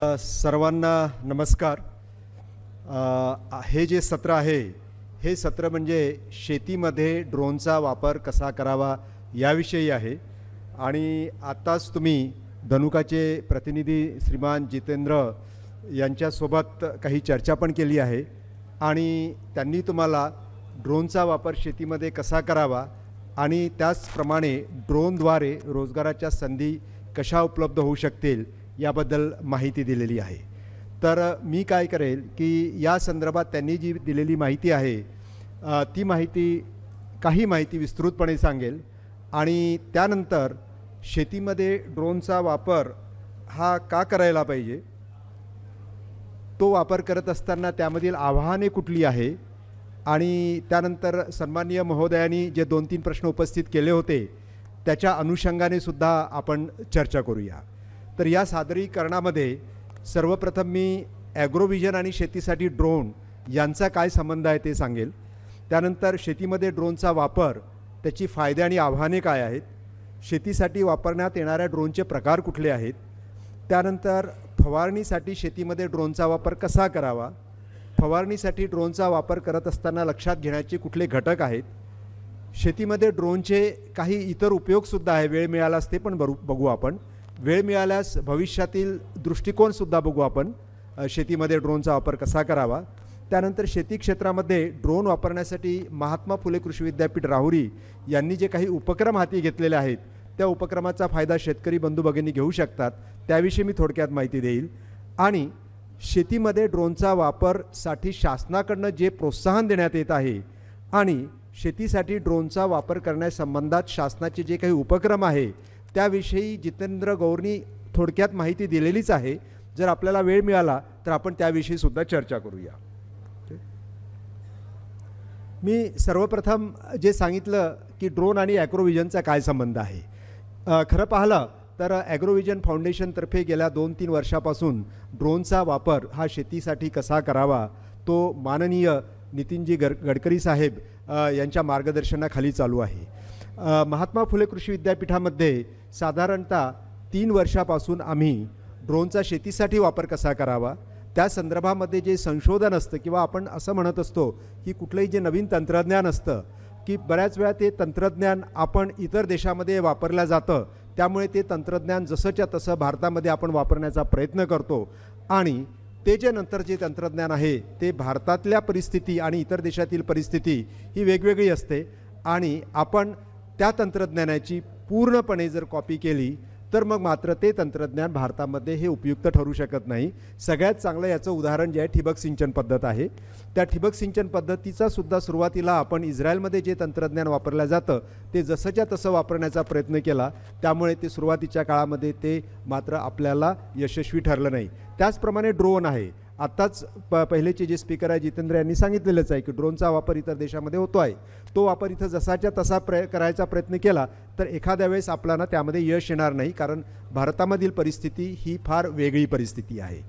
सर्वांना नमस्कार. हे जे सत्र आहे हे सत्र म्हणजे शेतीमध्ये ड्रोनचा वापर कसा करावा याविषयी आहे. आणि आत्ताच तुम्ही धनुकाचे प्रतिनिधी श्रीमान जितेंद्र यांच्यासोबत काही चर्चा पण केली आहे आणि त्यांनी तुम्हाला ड्रोनचा वापर शेतीमध्ये कसा करावा आणि त्याचप्रमाणे ड्रोनद्वारे रोजगाराच्या संधी कशा उपलब्ध होऊ शकतील याबद्दल माहिती दिलेली आहे. तर मी काय करेल की या संदर्भात त्यांनी जी दिलेली माहिती आहे ती काही माहिती विस्तृतपणे सांगेल आणि त्यानंतर शेतीमध्ये ड्रोनचा वापर हा का करायला पाहिजे, तो वापर करत असताना त्यामधील आव्हाने कुठली आहे आणि त्यानंतर सन्माननीय महोदयांनी जे 2-3 प्रश्न उपस्थित केले होते त्याच्या अनुषंगाने सुद्धा आपण चर्चा करूया. तर या सादरीकरणामध्ये सर्वप्रथम मी ॲग्रोव्हिजन आणि शेतीसाठी ड्रोन यांचा काय संबंध आहे ते सांगेल. त्यानंतर शेतीमध्ये ड्रोनचा वापर, त्याची फायदे आणि आव्हाने काय आहेत, शेतीसाठी वापरण्यात येणाऱ्या ड्रोनचे प्रकार कुठले आहेत, त्यानंतर फवारणीसाठी शेतीमध्ये ड्रोनचा वापर कसा करावा, फवारणीसाठी ड्रोनचा वापर करत असताना लक्षात घेण्याचे कुठले घटक आहेत, शेतीमध्ये ड्रोनचे काही इतर उपयोगसुद्धा आहे, वेळ मिळालाच ते पण बघू आपण, वेळ मिळाल्यास भविष्यातील दृष्टिकोनसुद्धा बघू आपण, शेतीमध्ये ड्रोनचा वापर कसा करावा. त्यानंतर शेती क्षेत्रामध्ये ड्रोन वापरण्यासाठी महात्मा फुले कृषी विद्यापीठ राहुरी यांनी जे काही उपक्रम हाती घेतलेले आहेत त्या उपक्रमाचा फायदा शेतकरी बंधू भगिनी घेऊ शकतात, त्याविषयी मी थोडक्यात माहिती देईल. आणि शेतीमध्ये ड्रोनचा वापरसाठी शासनाकडनं जे प्रोत्साहन देण्यात येत आहे आणि शेतीसाठी ड्रोनचा वापर करण्यासंबंधात शासनाचे जे काही उपक्रम आहे त्याविषयी जितेंद्र गौरनी थोडक्यात माहिती दिलेलीच आहे. जर आपल्याला वेळ मिळाला तर आपण त्याविषयी सुद्धा चर्चा करूया. मी सर्वप्रथम जे सांगितलं की ड्रोन आणि ॲग्रोव्हिजनचा काय संबंध आहे, खरं पाहिलं तर ॲग्रोव्हिजन फाउंडेशनतर्फे गेल्या 2-3 वर्षापासून ड्रोनचा वापर हा शेतीसाठी कसा करावा तो माननीय नितीनजी गडकरी साहेब यांच्या मार्गदर्शनाखाली चालू आहे. महात्मा फुले कृषी विद्यापीठामध्ये साधारणतः 3 वर्षापासून आम्ही ड्रोनचा शेतीसाठी वापर कसा करावा त्या संदर्भामध्ये जे संशोधन असतं किंवा आपण असं म्हणत असतो की कुठलंही जे नवीन तंत्रज्ञान असतं की बऱ्याच वेळा ते तंत्रज्ञान आपण इतर देशामध्ये वापरलं जातं, त्यामुळे ते तंत्रज्ञान जसंच्या तसं भारतामध्ये आपण वापरण्याचा प्रयत्न करतो आणि ते जे नंतर जे तंत्रज्ञान आहे ते भारतातल्या परिस्थिती आणि इतर देशातील परिस्थिती ही वेगवेगळी असते आणि आपण त्या तंत्रज्ञानाची पूर्णपणे जर कॉपी केली तर मग मात्र ते तंत्रज्ञान भारतामध्ये हे उपयुक्त ठरू शकत नाही. सगळ्यात चांगलं याचं उदाहरण जे आहे ठिबक सिंचन पद्धत आहे. त्या ठिबक सिंचन पद्धतीचा सुद्धा सुरुवातीला आपण इस्रायलमध्ये जे तंत्रज्ञान वापरलं जातं ते जसंच्या तसं वापरण्याचा प्रयत्न केला, त्यामुळे ते सुरुवातीच्या काळामध्ये ते मात्र आपल्याला यशस्वी ठरलं नाही. त्याचप्रमाणे ड्रोन आहे. आत्ताच पहिलेचे जे स्पीकर आहे जितेंद्र यांनी सांगितलेलंच आहे की ड्रोनचा वापर इतर देशामध्ये होतो आहे. तो वापर इथं जसाच्या तसा करायचा प्रयत्न केला तर एखाद्या वेळेस आपल्याला त्यामध्ये यश येणार नाही, कारण भारतामधील परिस्थिती ही फार वेगळी परिस्थिती आहे.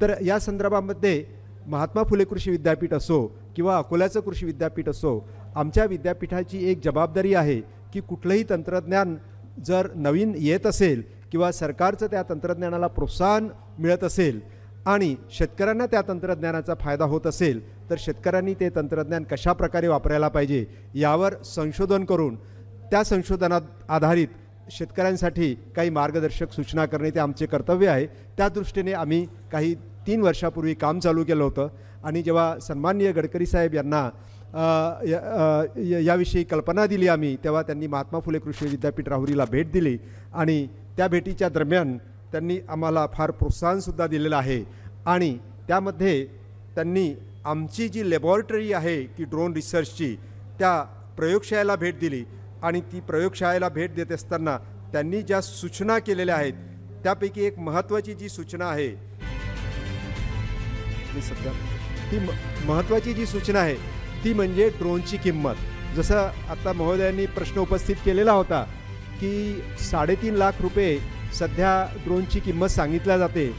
तर या संदर्भामध्ये महात्मा फुले कृषी विद्यापीठ असो किंवा अकोल्याचं कृषी विद्यापीठ असो, आमच्या विद्यापीठाची एक जबाबदारी आहे की कुठलंही तंत्रज्ञान जर नवीन येत असेल किंवा सरकारचं त्या तंत्रज्ञानाला प्रोत्साहन मिळत असेल आणि शेतकऱ्यांना त्या तंत्रज्ञानाचा फायदा होत असेल तर शेतकऱ्यांनी ते तंत्रज्ञान कशा प्रकारे वापरायला पाहिजे यावर संशोधन करून त्या संशोधनात आधारित शेतकऱ्यांसाठी काही मार्गदर्शक सूचना करणे ते आमचे कर्तव्य आहे. त्या दृष्टीने आम्ही काही 3 वर्षापूर्वी काम चालू केलं होतं आणि जेव्हा सन्माननीय गडकरी साहेब यांना याविषयी कल्पना दिली आम्ही, तेव्हा त्यांनी महात्मा फुले कृषी विद्यापीठ राहुरीला भेट दिली आणि त्या भेटीच्या दरम्यान त्यांनी आम्हाला फार प्रोत्साहनसुद्धा दिलेलं आहे. आणि त्यामध्ये त्यांनी आमची जी लॅबॉरेटरी आहे की ड्रोन रिसर्चची त्या प्रयोगशाळेला भेट दिली आणि ती प्रयोगशाळेला भेट देत असताना त्यांनी ज्या सूचना केलेल्या आहेत त्यापैकी एक महत्त्वाची जी सूचना आहे महत्त्वाची जी सूचना आहे ती म्हणजे ड्रोनची किंमत. जसं आता महोदयांनी प्रश्न उपस्थित केलेला होता की 3.5 लाख रुपये सध्या ड्रोनची किंमत सांगितल्या जाते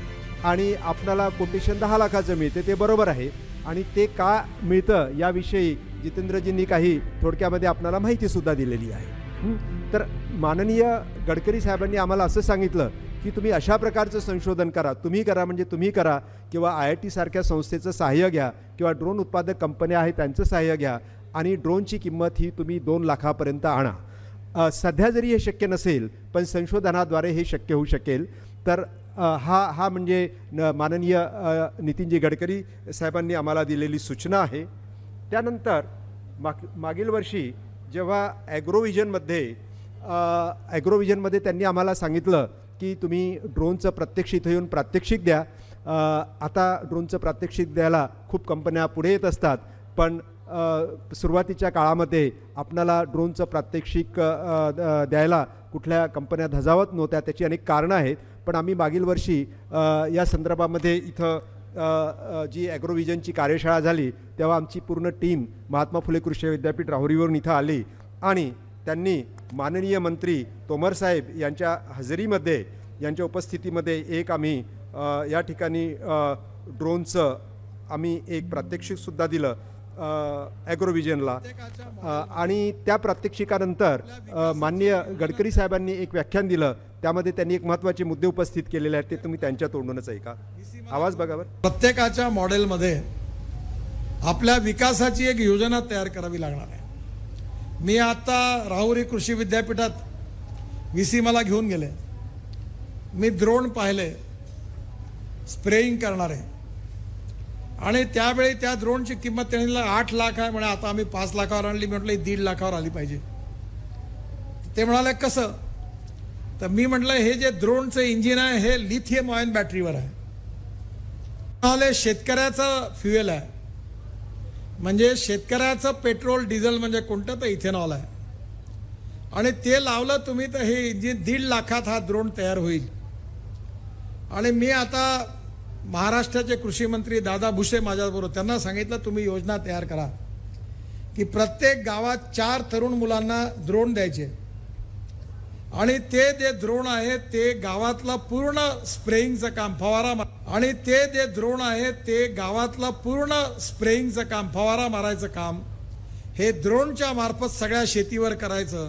आणि आपल्याला कोटेशन 10 लाखाचं मिळते, ते बरोबर आहे आणि ते का मिळतं याविषयी जितेंद्रजींनी काही थोडक्यामध्ये आपल्याला माहितीसुद्धा दिलेली आहे. तर माननीय गडकरी साहेबांनी आम्हाला असं सांगितलं की तुम्ही अशा प्रकारचं संशोधन करा, तुम्ही करा म्हणजे तुम्ही करा, किंवा IIT सारख्या संस्थेचं सहाय्य घ्या, किंवा ड्रोन उत्पादक कंपन्या आहेत त्यांचं सहाय्य घ्या आणि ड्रोनची किंमत ही तुम्ही 2 लाखापर्यंत आणा. सध्या जरी हे शक्य नसेल पण संशोधनाद्वारे हे शक्य होऊ शकेल. तर हा म्हणजे माननीय नितीनजी गडकरी साहेबांनी आम्हाला दिलेली सूचना आहे. त्यानंतर मागील वर्षी जेव्हा ॲग्रोव्हिजनमध्ये त्यांनी आम्हाला सांगितलं की तुम्ही ड्रोनचं प्रत्यक्ष इथं येऊन प्रात्यक्षिक द्या. आता ड्रोनचं प्रात्यक्षिक द्यायला खूप कंपन्या पुढे येत असतात, पण सुरुवातीच्या काळामध्ये आपणाला ड्रोनचं प्रात्यक्षिक द्यायला कुठल्या कंपन्या धजावत नव्हत्या. त्याची अनेक कारणं आहेत, पण आम्ही मागील वर्षी या संदर्भामध्ये इथं जी ॲग्रोव्हिजनची कार्यशाळा झाली तेव्हा आमची पूर्ण टीम महात्मा फुले कृषी विद्यापीठ राहुरीवरून इथं आली आणि त्यांनी माननीय मंत्री तोमर साहेब यांच्या हजेरीमध्ये, यांच्या उपस्थितीमध्ये एक आम्ही या ठिकाणी ड्रोनचं आम्ही एक प्रात्यक्षिकसुद्धा दिलं ॲग्रोव्हिजनला. आणि त्या प्रात्यक्षिकानंतर माननीय गडकरी साहेबांनी एक व्याख्यान दिलं, त्यामध्ये त्यांनी एक महत्त्वाचे मुद्दे उपस्थित केलेले आहेत, ते तुम्ही त्यांच्या तोंडूनच ऐका. आवाज बघा बरं. प्रत्येकाच्या मॉडेलमध्ये आपल्या विकासाची एक योजना तयार करावी लागणार आहे. मी आता राहुरी कृषी विद्यापीठात VC मला घेऊन गेले, मी ड्रोन पाहिले स्प्रेइंग करणारे, आणि त्यावेळी त्या ड्रोनची किंमत त्यांनी 8 लाख आहे म्हणे, आता आम्ही 5 लाखावर आणली. मी म्हटलं 1.5 लाखावर आली पाहिजे. ते म्हणाले कसं? तर मी म्हटलं हे जे ड्रोनचं इंजिन आहे हे लिथियम आयन बॅटरीवर आहे. म्हणाले शेतकऱ्याचं फ्युएल आहे, म्हणजे शेतकऱ्याचं पेट्रोल डिझेल म्हणजे कोणतं? तर इथेनॉल आहे. आणि ते लावलं तुम्ही तर हे इंजिन 1.5 लाखात हा ड्रोन तयार होईल. आणि मी आता महाराष्ट्राचे कृषी मंत्री दादा भुसे माझ्याबरोबर, त्यांना सांगितलं तुम्ही योजना तयार करा की प्रत्येक गावात 4 तरुण मुलांना ड्रोन द्यायचे, आणि ते जे ड्रोन आहे ते गावातलं पूर्ण स्प्रेइंगचं काम, फवारा मारायचं काम हे ड्रोनच्या मार्फत सगळ्या शेतीवर करायचं.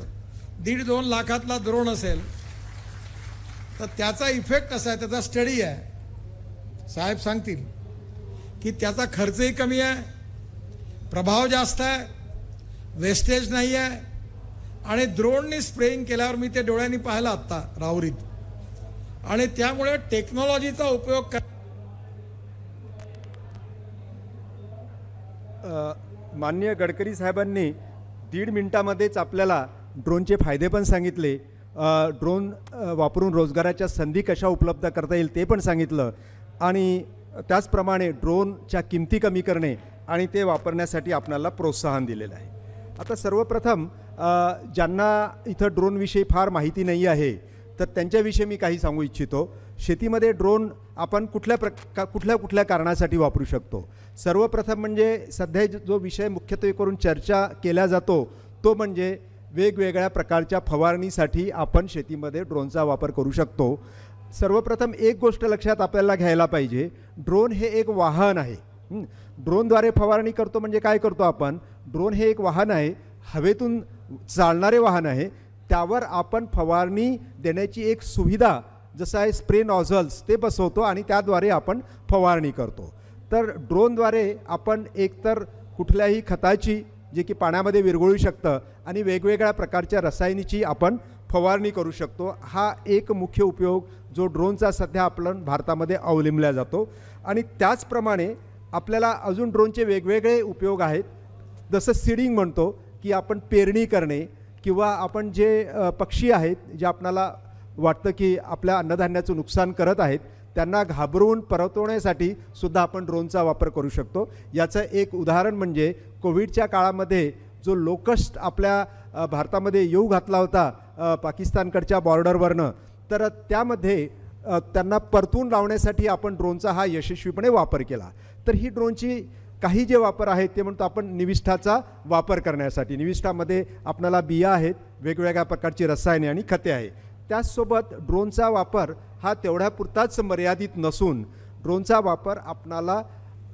1.5-2 लाखातला ड्रोन असेल तर त्याचा इफेक्ट कसा आहे, त्याचा स्टडी आहे. साहेब सांगतील की त्याचा खर्चही कमी आहे, प्रभाव जास्त आहे, वेस्टेज नाही आहे. आणि ड्रोननी स्प्रेइंग केल्यावर मी ते डोळ्यांनी पाहिलं आत्ता राहुरीत, आणि त्यामुळे टेक्नॉलॉजीचा उपयोग माननीय गडकरी साहेबांनी 1.5 मिनिटामध्येच आपल्याला ड्रोनचे फायदे पण सांगितले, ड्रोन वापरून रोजगाराच्या संधी कशा उपलब्ध करता येईल ते पण सांगितलं, आणि त्याचप्रमाणे ड्रोनच्या किमती कमी करणे आणि ते वापरण्यासाठी आपल्याला प्रोत्साहन दिलेलं आहे. आता सर्वप्रथम ज्यांना इथं ड्रोनविषयी फार माहिती नाही आहे तर त्यांच्याविषयी मी काही सांगू इच्छितो. शेतीमध्ये ड्रोन आपण कुठल्या कारणासाठी वापरू शकतो? सर्वप्रथम म्हणजे सध्या जो विषय मुख्यत्वे करून चर्चा केला जातो तो म्हणजे वेगवेगळ्या प्रकारच्या फवारणीसाठी आपण शेतीमध्ये ड्रोनचा वापर करू शकतो. सर्वप्रथम एक गोष्ट लक्षात आपल्याला घ्यायला पाहिजे, ड्रोन हे एक वाहन आहे. ड्रोनद्वारे फवारणी करतो म्हणजे काय करतो आपण? ड्रोन हे एक वाहन आहे, हवेतून चालणारे वाहन आहे, त्यावर आपण फवारणी देण्याची एक सुविधा जसं आहे स्प्रे नॉझल्स ते बसवतो आणि त्याद्वारे आपण फवारणी करतो. तर ड्रोनद्वारे आपण एकतर कुठल्याही खताची जे की पाण्यामध्ये विरघळू शकतं आणि वेगवेगळ्या प्रकारच्या रसायनाची आपण फवारणी करू शकतो. हा एक मुख्य उपयोग जो ड्रोनचा सध्या आपण भारतामध्ये अवलंबला जातो. आणि त्याचप्रमाणे आपल्याला अजून ड्रोनचे वेगवेगळे उपयोग आहेत, जसं सीडिंग म्हणतो की आपण पेरणी करणे, किंवा आपण जे पक्षी आहेत जे आपल्याला वाटतं की आपल्या अन्नधान्याचं नुकसान करत आहेत त्यांना घाबरवून परतवण्यासाठी सुद्धा आपण ड्रोनचा वापर करू शकतो. याचं एक उदाहरण म्हणजे कोविडच्या काळामध्ये जो लोकस्ट आपल्या भारतामध्ये येऊ घातला होता पाकिस्तानकडच्या बॉर्डरवरनं, तर त्यामध्ये त्यांना परतून लावण्यासाठी आपण ड्रोनचा हा यशस्वीपणे वापर केला. तर ही ड्रोनची काही जे वापर आहेत ते म्हणतो आपण निविष्ठाचा वापर करण्यासाठी. निविष्ठामध्ये आपल्याला बिया आहेत, वेगवेगळ्या प्रकारची रसायने आणि खते आहे. त्याचसोबत ड्रोनचा वापर हा तेवढ्यापुरताच मर्यादित नसून ड्रोनचा वापर आपणाला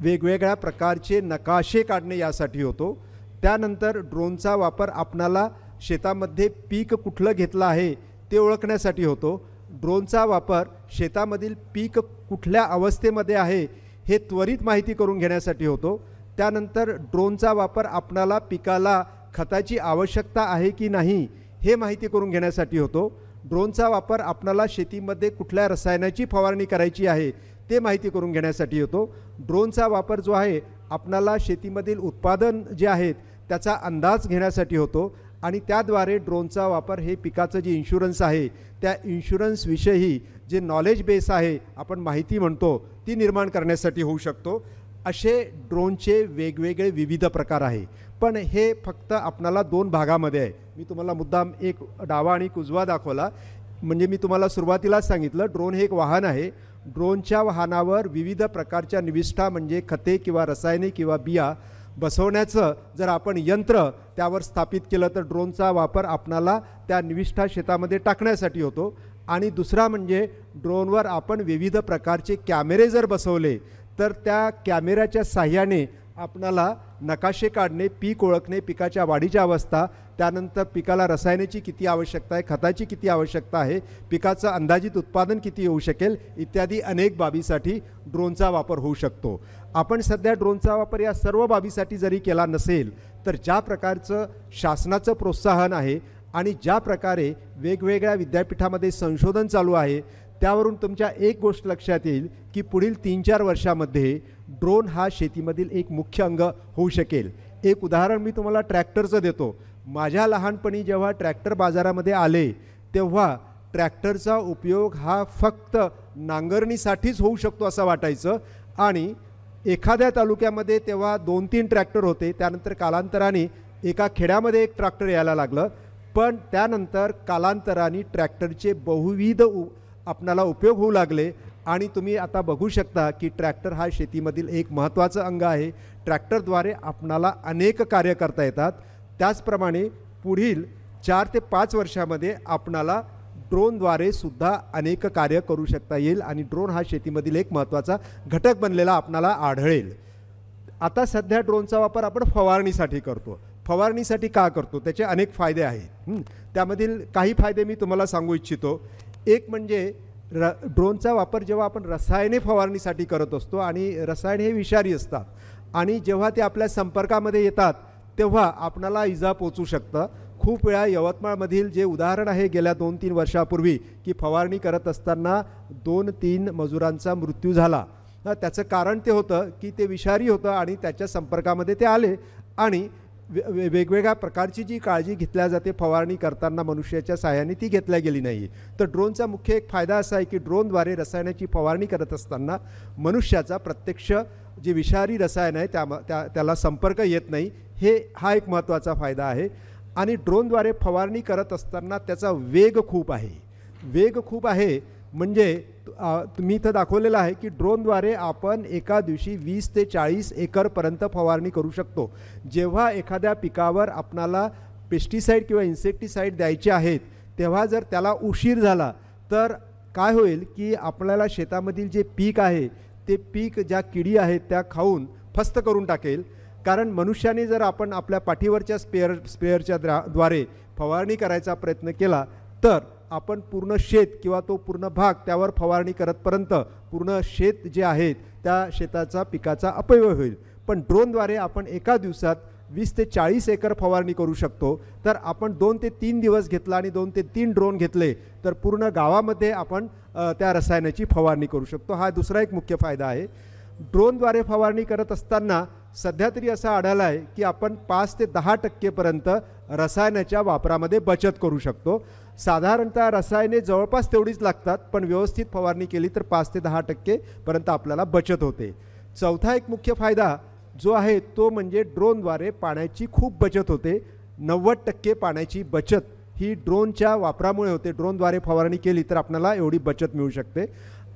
वेगवेगळ्या प्रकारचे नकाशे काढणे यासाठी होतो. त्यानंतर ड्रोनचा वापर आपणाला शेतामध्ये पीक कुठलं घेतलं आहे ते ओळखण्यासाठी होतो. ड्रोनचा वापर शेतामधील पीक कुठल्या अवस्थेमध्ये आहे हे त्वरित माहिती करून घेण्यासाठी होतो. त्यानंतर ड्रोनचा वापर आपणाला पिकाला खताची आवश्यकता आहे की नाही हे माहिती करून घेण्यासाठी होतो. ड्रोनचा वापर आपणाला शेतीमध्ये कुठल्या रसायनाची फवारणी करायची आहे ते माहिती करून घेण्यासाठी होतो. ड्रोनचा वापर जो आहे आपणाला शेतीमधील उत्पादन जे आहेत त्याचा अंदाज घेण्यासाठी होतो आणि त्याद्वारे ड्रोनचा वापर हे पिकाचं जे इन्शुरन्स आहे त्या इन्शुरन्सविषयी जे नॉलेज बेस आहे आपण माहिती म्हणतो ती निर्माण करण्यासाठी होऊ शकतो. असे ड्रोनचे वेगवेगळे विविध प्रकार आहे, पण हे फक्त आपणाला 2 भागामध्ये आहे. मी तुम्हाला मुद्दाम एक डावा आणि उजवा दाखवला. म्हणजे मी तुम्हाला सुरुवातीलाच सांगितलं ड्रोन हे एक वाहन आहे. ड्रोनच्या वाहनावर विविध प्रकारच्या निविष्ठा म्हणजे खते किंवा रसायने किंवा बिया बसवण्याचं जर आपण यंत्र त्यावर स्थापित केलं तर ड्रोनचा वापर आपणाला त्या निविष्ठा शेतामध्ये टाकण्यासाठी होतो. आणि दुसरा म्हणजे ड्रोनवर आपण विविध प्रकारचे कॅमेरे जर बसवले तर त्या कॅमेऱ्याच्या साह्याने आपणाला नकाशे काढणे, पीक ओळखणे, पिकाच्या वाढीच्या अवस्था, त्यानंतर पिकाला रसायनाची किती आवश्यकता आहे, खताची किती आवश्यकता आहे, पिकाचं अंदाजित उत्पादन किती येऊ शकेल इत्यादी अनेक बाबीसाठी ड्रोनचा वापर होऊ शकतो. आपण सध्या ड्रोनचा वापर या सर्व बाबीसाठी जरी केला नसेल तर ज्या प्रकारचं शासनाचं प्रोत्साहन आहे आणि ज्या प्रकारे वेगवेगळ्या विद्यापीठामध्ये संशोधन चालू आहे त्यावरून तुमच्या एक गोष्ट लक्षात येईल की पुढील 3-4 वर्षामध्ये ड्रोन हा शेतीमधील एक मुख्य अंग होऊ शकेल. एक उदाहरण मी तुम्हाला ट्रॅक्टरचं देतो. माझ्या लहानपणी जेव्हा ट्रॅक्टर बाजारामध्ये आले तेव्हा ट्रॅक्टरचा उपयोग हा फक्त नांगरणीसाठीच होऊ शकतो असं वाटायचं आणि एखाद्या तालुक्यामध्ये तेव्हा 2-3 ट्रॅक्टर होते. त्यानंतर कालांतराने एका खेड्यामध्ये एक ट्रॅक्टर यायला लागलं, पण त्यानंतर कालांतराने ट्रॅक्टरचे बहुविध आपणाला उपयोग होऊ लागले आणि तुम्ही आता बघू शकता की ट्रॅक्टर हा शेतीमधील एक महत्त्वाचं अंग आहे. ट्रॅक्टरद्वारे आपणाला अनेक कार्य करता येतात. त्याचप्रमाणे पुढील 4 ते 5 वर्षामध्ये आपणाला ड्रोनद्वारे सुद्धा अनेक कार्य करू शकता येईल आणि ड्रोन हा शेतीमधील एक महत्त्वाचा घटक बनलेला आपणाला आढळेल. आता सध्या ड्रोनचा वापर आपण फवारणीसाठी करतो. फवारणीसाठी का करतो त्याचे अनेक फायदे आहेत. त्यामधील काही फायदे मी तुम्हाला सांगू इच्छितो. एक म्हणजे ड्रोनचा वापर जेव्हा आपण रसायने फवारणीसाठी करत असतो आणि रसायने हे विषारी असतात आणि जेव्हा ते आपल्या संपर्कामध्ये येतात तेव्हा आपणाला इजा पोचू शकतं. खूप वेळा यवतमाळमधील जे उदाहरण आहे गेल्या 2-3 वर्षापूर्वी की फवारणी करत असताना 2-3 मजुरांचा मृत्यू झाला. त्याचं कारण ते होतं की ते विषारी होतं आणि त्याच्या संपर्कामध्ये ते आले आणि वेगवेगळ्या प्रकारची जी काळजी घेतल्या जाते फवारणी करताना मनुष्याच्या साहाय्याने ती घेतल्या गेली नाही. तर ड्रोनचा मुख्य एक फायदा असा आहे की ड्रोनद्वारे रसायनाची फवारणी करत असताना मनुष्याचा प्रत्यक्ष जे विषारी रसायन आहे त्याला संपर्क येत नाही. हा एक महत्त्वाचा फायदा आहे. आणि ड्रोनद्वारे फवारणी करत असताना त्याचा वेग खूप आहे. म्हणजे मी इथं दाखवलेलं आहे की ड्रोनद्वारे आपण एका दिवशी 20 ते 40 एकरपर्यंत फवारणी करू शकतो. जेव्हा एखाद्या पिकावर आपणाला पेस्टिसाईड किंवा इन्सेक्टिसाईड द्यायचे आहेत तेव्हा जर त्याला उशीर झाला तर काय होईल की आपल्याला शेतामधील जे पीक आहे ते पीक ज्या किडी आहेत त्या खाऊन फस्त करून टाकेल. कारण मनुष्याने जर आपण आपल्या पाठीवरच्या स्पेअरच्या द्वारे फवारणी करायचा प्रयत्न केला तर आपण पूर्ण शेत किंवा तो पूर्ण भाग त्यावर फवारणी करतपर्यंत पूर्ण शेत जे आहेत त्या शेताचा पिकाचा अपव्यय होईल. पण ड्रोनद्वारे आपण एका दिवसात 20 ते 40 एकर फवारणी करू शकतो. तर आपण 2 ते 3 दिवस घेतला आणि 2 ते 3 ड्रोन घेतले तर पूर्ण गावामध्ये आपण त्या रसायनाची फवारणी करू शकतो. हा दुसरा एक मुख्य फायदा आहे. ड्रोनद्वारे फवारणी करत असताना सध्या तरी असं आढळलं आहे की आपण 5 ते 10% रसायनाच्या वापरामध्ये बचत करू शकतो. साधारणतः रसायने जवळपास तेवढीच लागतात पण व्यवस्थित फवारणी केली तर 5 ते 10% आपल्याला बचत होते. चौथा एक मुख्य फायदा जो आहे तो म्हणजे ड्रोनद्वारे पाण्याची खूप बचत होते. 90% पाण्याची बचत ही ड्रोनच्या वापरामुळे होते. ड्रोनद्वारे फवारणी केली तर आपल्याला एवढी बचत मिळू शकते.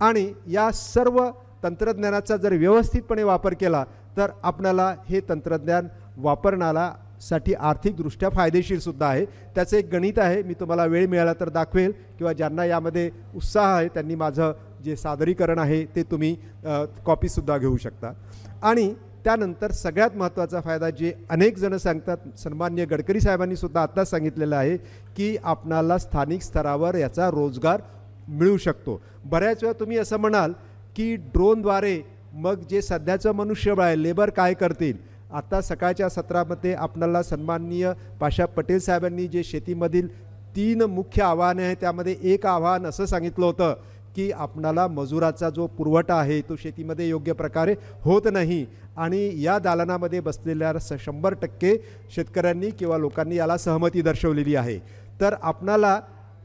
आणि या सर्व तंत्रज्ञानाचा जर व्यवस्थितपणे वापर केला तर आपल्याला हे तंत्रज्ञान वापरण्यासाठी आर्थिकदृष्ट्या फायदेशीर सुद्धा आहे. त्याचं एक गणित आहे, मी तुम्हाला वेळ मिळाला तर दाखवेल किंवा ज्यांना यामध्ये उत्साह आहे त्यांनी माझं जे सादरीकरण आहे ते तुम्ही कॉपीसुद्धा घेऊ शकता. आणि त्यानंतर सगळ्यात महत्त्वाचा फायदा जे अनेक जण सांगतात, सन्माननीय गडकरी साहेबांनी सुद्धा आत्ताच सांगितलेलं आहे की आपणाला स्थानिक स्तरावर याचा रोजगार मिळू शकतो. बऱ्याच वेळा तुम्ही असं म्हणाल की ड्रोनद्वारे मग जे सध्याचं मनुष्यबळ आहे, लेबर काय करतील. आता सकाळच्या सत्रामध्ये आपल्याला सन्माननीय पाशा पटेल साहेबांनी जे शेतीमधील 3 मुख्य आव्हाने आहेत त्यामध्ये एक आव्हान असं सांगितलं होतं की आपणाला मजुराचा जो पुरवठा आहे तो शेतीमध्ये योग्य प्रकारे होत नाही आणि या दालनामध्ये बसलेल्या 100% शेतकऱ्यांनी किंवा लोकांनी याला सहमती दर्शवलेली आहे. तर आपणाला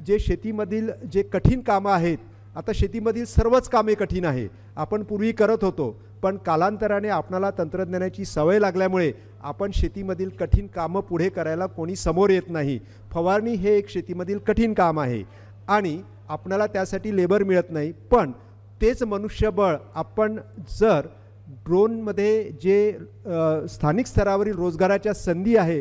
जे शेतीमधील जे कठीण कामं आहेत, आता शेतीमधील सर्वच कामे कठीण आहे, आपण पूर्वी करत होतो, पण कालांतराने आपणाला तंत्रज्ञानाची सवय लागल्यामुळे आपण शेतीमधील कठीण कामं पुढे करायला कोणी समोर येत नाही. फवारणी हे एक शेतीमधील कठीण काम आहे आणि आपणाला त्यासाठी लेबर मिळत नाही. पण तेच मनुष्यबळ आपण जर ड्रोनमध्ये जे स्थानिक स्तरावरील रोजगाराच्या संधी आहे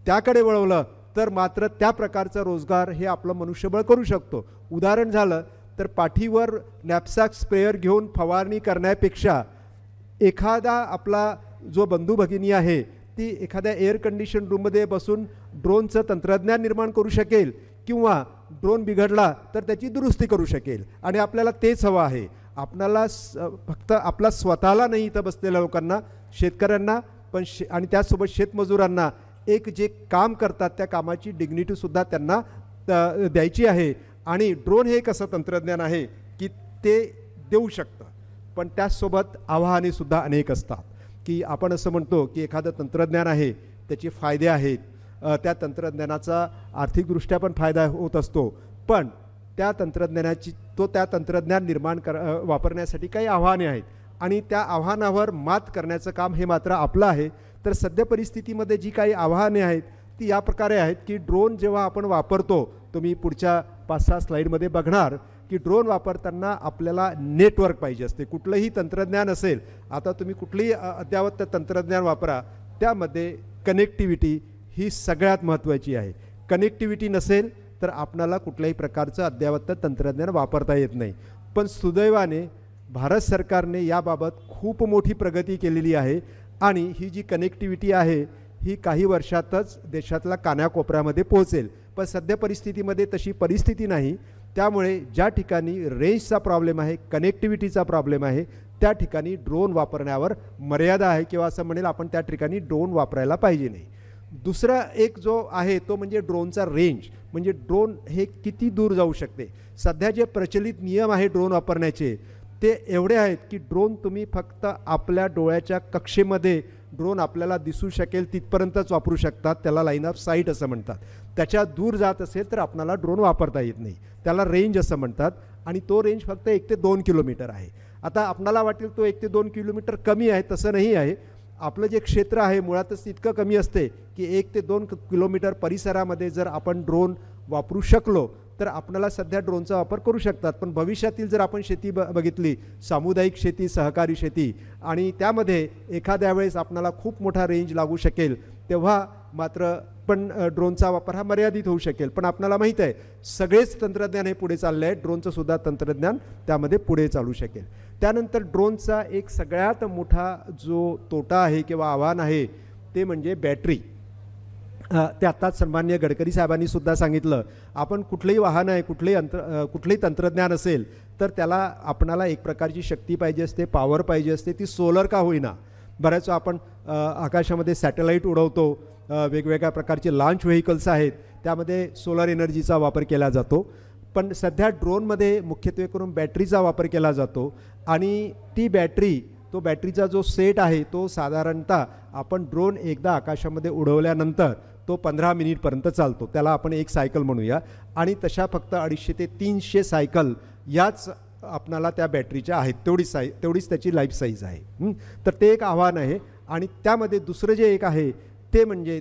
त्याकडे वळवलं तर मात्र त्या प्रकारचा रोजगार हे आपलं मनुष्यबळ करू शकतो. उदाहरण झालं तर पाठीवर नॅपसॅक स्प्रेअर घेऊन फवारणी करण्यापेक्षा एखादा आपला जो बंधू भगिनी आहे ती एखाद्या एअर कंडिशन रूममध्ये बसून ड्रोनचं तंत्रज्ञान निर्माण करू शकेल किंवा ड्रोन बिघडला तर त्याची दुरुस्ती करू शकेल. आणि आपल्याला तेच हवं आहे. आपल्याला फक्त आपला स्वतःला नाही, इथं बसलेल्या लोकांना, शेतकऱ्यांना पण आणि त्याचसोबत शेतमजुरांना एक जे काम करतात त्या कामाची डिग्निटीसुद्धा त्यांना द्यायची आहे. आणि ड्रोन हे एक असं तंत्रज्ञान आहे की ते देऊ शकतं, पण त्याचसोबत आव्हानेसुद्धा अनेक असतात. की आपण असं म्हणतो की एखादं तंत्रज्ञान आहे, त्याचे फायदे आहेत, त्या तंत्रज्ञानाचा आर्थिकदृष्ट्या पण फायदा होत असतो, पण त्या तंत्रज्ञान निर्माण वापरण्यासाठी काही आव्हाने आहेत आणि त्या आव्हानावर मात करण्याचं काम हे मात्र आपलं आहे. तर सध्या परिस्थितीमध्ये जी काही आव्हाने आहेत ती या प्रकारे आहेत की ड्रोन जेव्हा आपण वापरतो, तुम्ही पुढच्या 5-6 स्लाईडमध्ये बघणार की ड्रोन वापरताना आपल्याला नेटवर्क पाहिजे असते. कुठलंही तंत्रज्ञान असेल, आता तुम्ही कुठलंही अद्ययावत तंत्रज्ञान वापरा, त्यामध्ये कनेक्टिव्हिटी ही सगळ्यात महत्त्वाची आहे. कनेक्टिव्हिटी नसेल तर आपणाला कुठल्याही प्रकारचं अद्ययावत तंत्रज्ञान वापरता येत नाही. पण सुदैवाने भारत सरकारने याबाबत खूप मोठी प्रगती केलेली आहे आणि ही जी कनेक्टिव्हिटी आहे ही काही वर्षातच देशातल्या कानाकोपऱ्यामध्ये पोहोचेल. पण सध्या परिस्थितीमध्ये तशी परिस्थिती नाही. त्यामुळे ज्या ठिकाणी रेंजचा प्रॉब्लेम आहे, कनेक्टिव्हिटीचा प्रॉब्लेम आहे, त्या ठिकाणी ड्रोन वापरण्यावर मर्यादा आहे किंवा असं म्हणेल आपण त्या ठिकाणी ड्रोन वापरायला पाहिजे नाही. दुसरा एक जो आहे तो म्हणजे ड्रोनचा रेंज, म्हणजे ड्रोन हे किती दूर जाऊ शकते. सध्या जे प्रचलित नियम आहे ड्रोन वापरण्याचे ते एवढे आहेत की ड्रोन तुम्ही फक्त आपल्या डोळ्याच्या कक्षेमध्ये ड्रोन आपल्याला दिसू शकेल तिथपर्यंतच वापरू शकतात. त्याला लाईन ऑफ साईट असं म्हणतात. त्याच्या दूर जात असेल तर आपल्याला ड्रोन वापरता येत नाही, त्याला रेंज असं म्हणतात. आणि तो रेंज फक्त 1 ते 2 किलोमीटर आहे. आता आपल्याला वाटेल तो 1 ते 2 किलोमीटर कमी आहे, तसं नाही आहे. आपलं जे क्षेत्र आहे मुळातच इतकं कमी असते की 1 ते 2 किलोमीटर परिसरामध्ये जर आपण ड्रोन वापरू शकलो तर आपल्याला सध्या ड्रोनचा वापर करू शकतात. पण भविष्यातील जर आपण शेती बघितली, सामुदायिक शेती, सहकारी शेती, आणि त्यामध्ये एखाद्या वेळेस आपल्याला खूप मोठा रेंज लागू शकेल, तेव्हा मात्र पण ड्रोनचा वापर हा मर्यादित होऊ शकेल. पण आपल्याला माहीत आहे सगळेच तंत्रज्ञान हे पुढे चालले आहे, ड्रोनचं सुद्धा तंत्रज्ञान त्यामध्ये पुढे चालू शकेल. त्यानंतर ड्रोनचा एक सगळ्यात मोठा जो तोटा आहे किंवा आव्हान आहे ते म्हणजे बॅटरी. ते आत्ताच सन्माननीय गडकरी साहेबांनी सुद्धा सांगितलं, आपण कुठलंही वाहन आहे, कुठलंही तंत्रज्ञान असेल तर त्याला आपणाला एक प्रकारची शक्ती पाहिजे असते, पॉवर पाहिजे असते, ती सोलर का होईना. बऱ्याच आपण आकाशामध्ये सॅटेलाईट उडवतो, वेगवेगळ्या प्रकारचे लॉन्च व्हेकल्स आहेत, त्यामध्ये सोलर एनर्जीचा वापर केला जातो. पण सध्या ड्रोनमध्ये मुख्यत्वे करून बॅटरीचा वापर केला जातो आणि ती तो बॅटरीचा जो सेट आहे तो साधारणतः आपण ड्रोन एकदा आकाशामध्ये उडवल्यानंतर तो 15 मिनिटपर्यंत चालतो. त्याला आपण एक सायकल म्हणूया. आणि तशा फक्त 250 ते 300 सायकल याच आपणाला त्या बॅटरीच्या आहेत, तेवढीच त्याची लाईफ साईज आहे. तर ते एक आव्हान आहे. आणि त्यामध्ये दुसरं जे एक आहे ते म्हणजे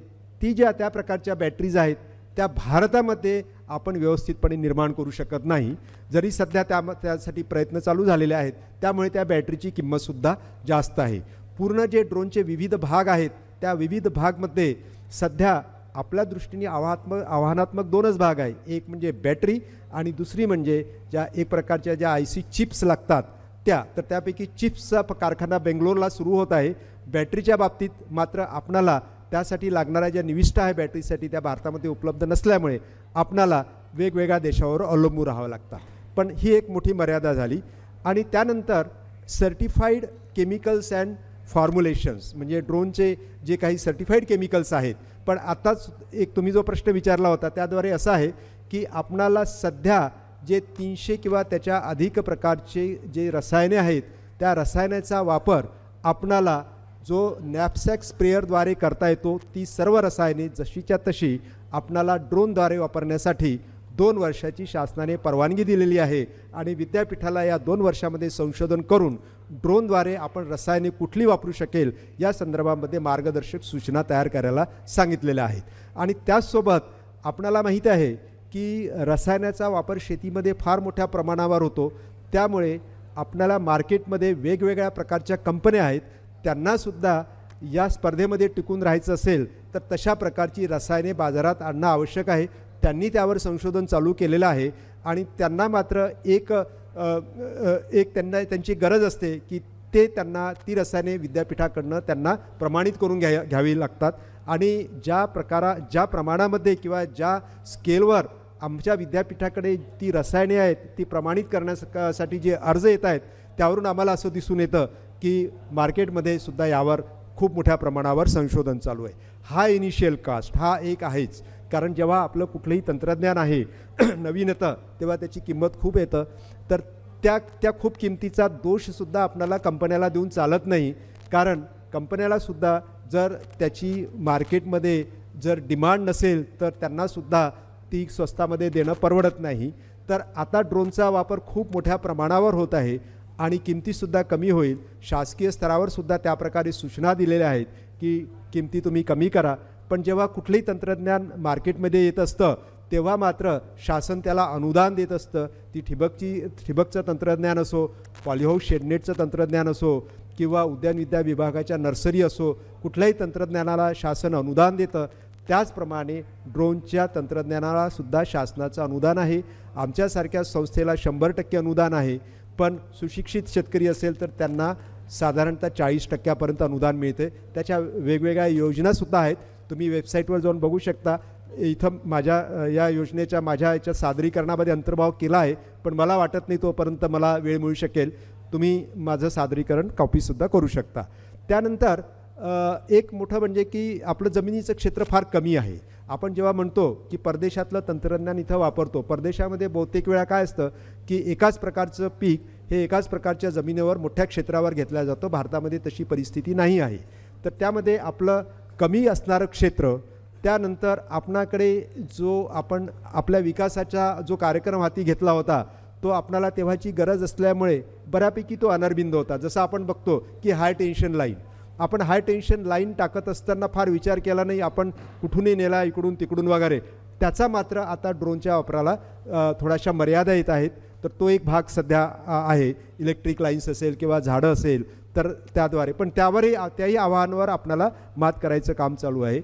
त्या प्रकारच्या बॅटरीज आहेत त्या भारतामध्ये आपण व्यवस्थितपणे निर्माण करू शकत नाही, जरी सध्या त्यासाठी प्रयत्न चालू झालेले आहेत. त्यामुळे त्या बॅटरीची किंमतसुद्धा जास्त आहे. पूर्ण जे ड्रोनचे विविध भाग आहेत त्या विविध भागमध्ये सध्या आपल्या दृष्टीने आव्हानात्मक 2च भाग आहे. एक म्हणजे बॅटरी आणि दुसरी म्हणजे एक प्रकारच्या ज्या IC चिप्स लागतात तर त्यापैकी चिप्सचा कारखाना बेंगलोरला सुरू होत आहे. बॅटरीच्या बाबतीत मात्र आपणाला त्यासाठी लागणाऱ्या ज्या निविष्ठा आहे बॅटरीसाठी त्या भारतामध्ये उपलब्ध नसल्यामुळे आपणाला वेगवेगळ्या देशावर अवलंबून राहावं लागतं. पण ही एक मोठी मर्यादा झाली. आणि त्यानंतर सर्टिफाईड केमिकल्स अँड फॉर्म्युलेशन्स, म्हणजे ड्रोनचे जे काही सर्टिफाईड केमिकल्स आहेत. पण आताच एक तुम्ही जो प्रश्न विचारला होता त्याद्वारे असं आहे की आपणाला सध्या जे 300 किंवा त्याच्या अधिक प्रकारचे जे रसायने आहेत त्या रसायनाचा वापर आपणाला जो नॅपसॅक स्प्रेअरद्वारे करता येतो, ती सर्व रसायने जशीच्या तशी आपणाला ड्रोनद्वारे वापरण्यासाठी 2 वर्षाची शासनाने परवानगी दिलेली आहे. आणि विद्यापीठाला या 2 वर्षामध्ये संशोधन करून ड्रोनद्वारे आपण रसायने कुठली वापरू शकेल या संदर्भामध्ये मार्गदर्शक सूचना तयार करायला सांगितलेल्या आहेत. आणि त्याचसोबत आपणाला माहीत आहे की रसायनाचा वापर शेतीमध्ये फार मोठ्या प्रमाणावर होतो. त्यामुळे आपल्याला मार्केटमध्ये वेगवेगळ्या प्रकारच्या कंपन्या आहेत, त्यांनासुद्धा या स्पर्धेमध्ये टिकून राहायचं असेल तर तशा प्रकारची रसायने बाजारात आणणं आवश्यक आहे. त्यांनी त्यावर संशोधन चालू केलेलं आहे. आणि त्यांना मात्र एक त्यांची गरज असते की त्यांना ती रसायने विद्यापीठाकडनं त्यांना प्रमाणित करून घ्यावी लागतात. आणि ज्या प्रमाणामध्ये किंवा ज्या स्केलवर आमच्या विद्यापीठाकडे ती रसायने आहेत ती प्रमाणित करण्यासाठी जे अर्ज येत आहेत त्यावरून आम्हाला असं दिसून येतं की मार्केटमध्ये सुद्धा यावर खूप मोठ्या प्रमाणावर संशोधन चालू आहे. हा इनिशियल कास्ट हा एक आहेच, कारण जेव्हा आपलं कुठलंही तंत्रज्ञान आहे नवीन येतं तेव्हा त्याची किंमत खूप येतं. तर त्या खूप किमतीचा दोषसुद्धा आपल्याला कंपन्याला देऊन चालत नाही, कारण कंपन्यालासुद्धा जर त्याची मार्केटमध्ये जर डिमांड नसेल तर त्यांनासुद्धा ती स्वस्तामध्ये देणं परवडत नाही. तर आता ड्रोनचा वापर खूप मोठ्या प्रमाणावर होत आहे आणि किमतीसुद्धा कमी होईल. शासकीय स्तरावर सुद्धा त्या प्रकारे सूचना दिलेल्या आहेत की किमती तुम्ही कमी करा. पण जेव्हा कुठलंही तंत्रज्ञान मार्केटमध्ये येत असतं तेव्हा मात्र शासन त्याला अनुदान देत असतं. ती ठिबकचं तंत्रज्ञान असो, पॉलिहाऊस शेडनेटचं तंत्रज्ञान असो किंवा उद्यानविद्या विभागाच्या नर्सरी असो, कुठल्याही तंत्रज्ञानाला शासन अनुदान देतं. त्याचप्रमाणे ड्रोनच्या तंत्रज्ञानाला सुद्धा शासनाचं अनुदान आहे. आमच्यासारख्या संस्थेला 100% अनुदान आहे. पण सुशिक्षित शेतकरी असेल तर त्यांना साधारणतः 40% अनुदान मिळते. त्याच्या वेगवेगळ्या योजनासुद्धा आहेत, तुम्ही वेबसाईटवर जाऊन बघू शकता. इथं माझ्या या योजनेच्या याच्या सादरीकरणामध्ये अंतर्भाव केला आहे, पण मला वाटत नाही तोपर्यंत मला वेळ मिळू शकेल. तुम्ही माझं सादरीकरण कॉपीसुद्धा करू शकता. त्यानंतर एक मोठं म्हणजे की आपलं जमिनीचं क्षेत्र फार कमी आहे. आपण जेव्हा म्हणतो की परदेशातलं तंत्रज्ञान इथं वापरतो, परदेशामध्ये बहुतेक वेळा काय असतं की एकाच प्रकारचं पीक हे एकाच प्रकारच्या जमिनीवर मोठ्या क्षेत्रावर घेतलं जातं. भारतामध्ये तशी परिस्थिती नाही आहे. तर त्यामध्ये आपलं कमी असणारं क्षेत्र, त्यानंतर आपणाकडे जो आपण आपल्या विकासाचा जो कार्यक्रम हाती घेतला होता तो आपणाला तेव्हाची गरज असल्यामुळे बऱ्यापैकी तो अनर्बिंद होता. जसं आपण बघतो की हाय टेन्शन लाईन, आपण हाय टेन्शन लाईन टाकत असताना फार विचार केला नाही, आपण कुठूनही नेला इकडून तिकडून वगैरे. त्याचा मात्र आता ड्रोनच्या वापराला थोड्याशा मर्यादा येत आहेत. तर तो एक भाग सध्या आहे. इलेक्ट्रिक लाईन्स असेल किंवा झाडं असेल तर त्याद्वारे, पण त्याही आव्हानावर आपल्याला मात करायचं काम चालू आहे.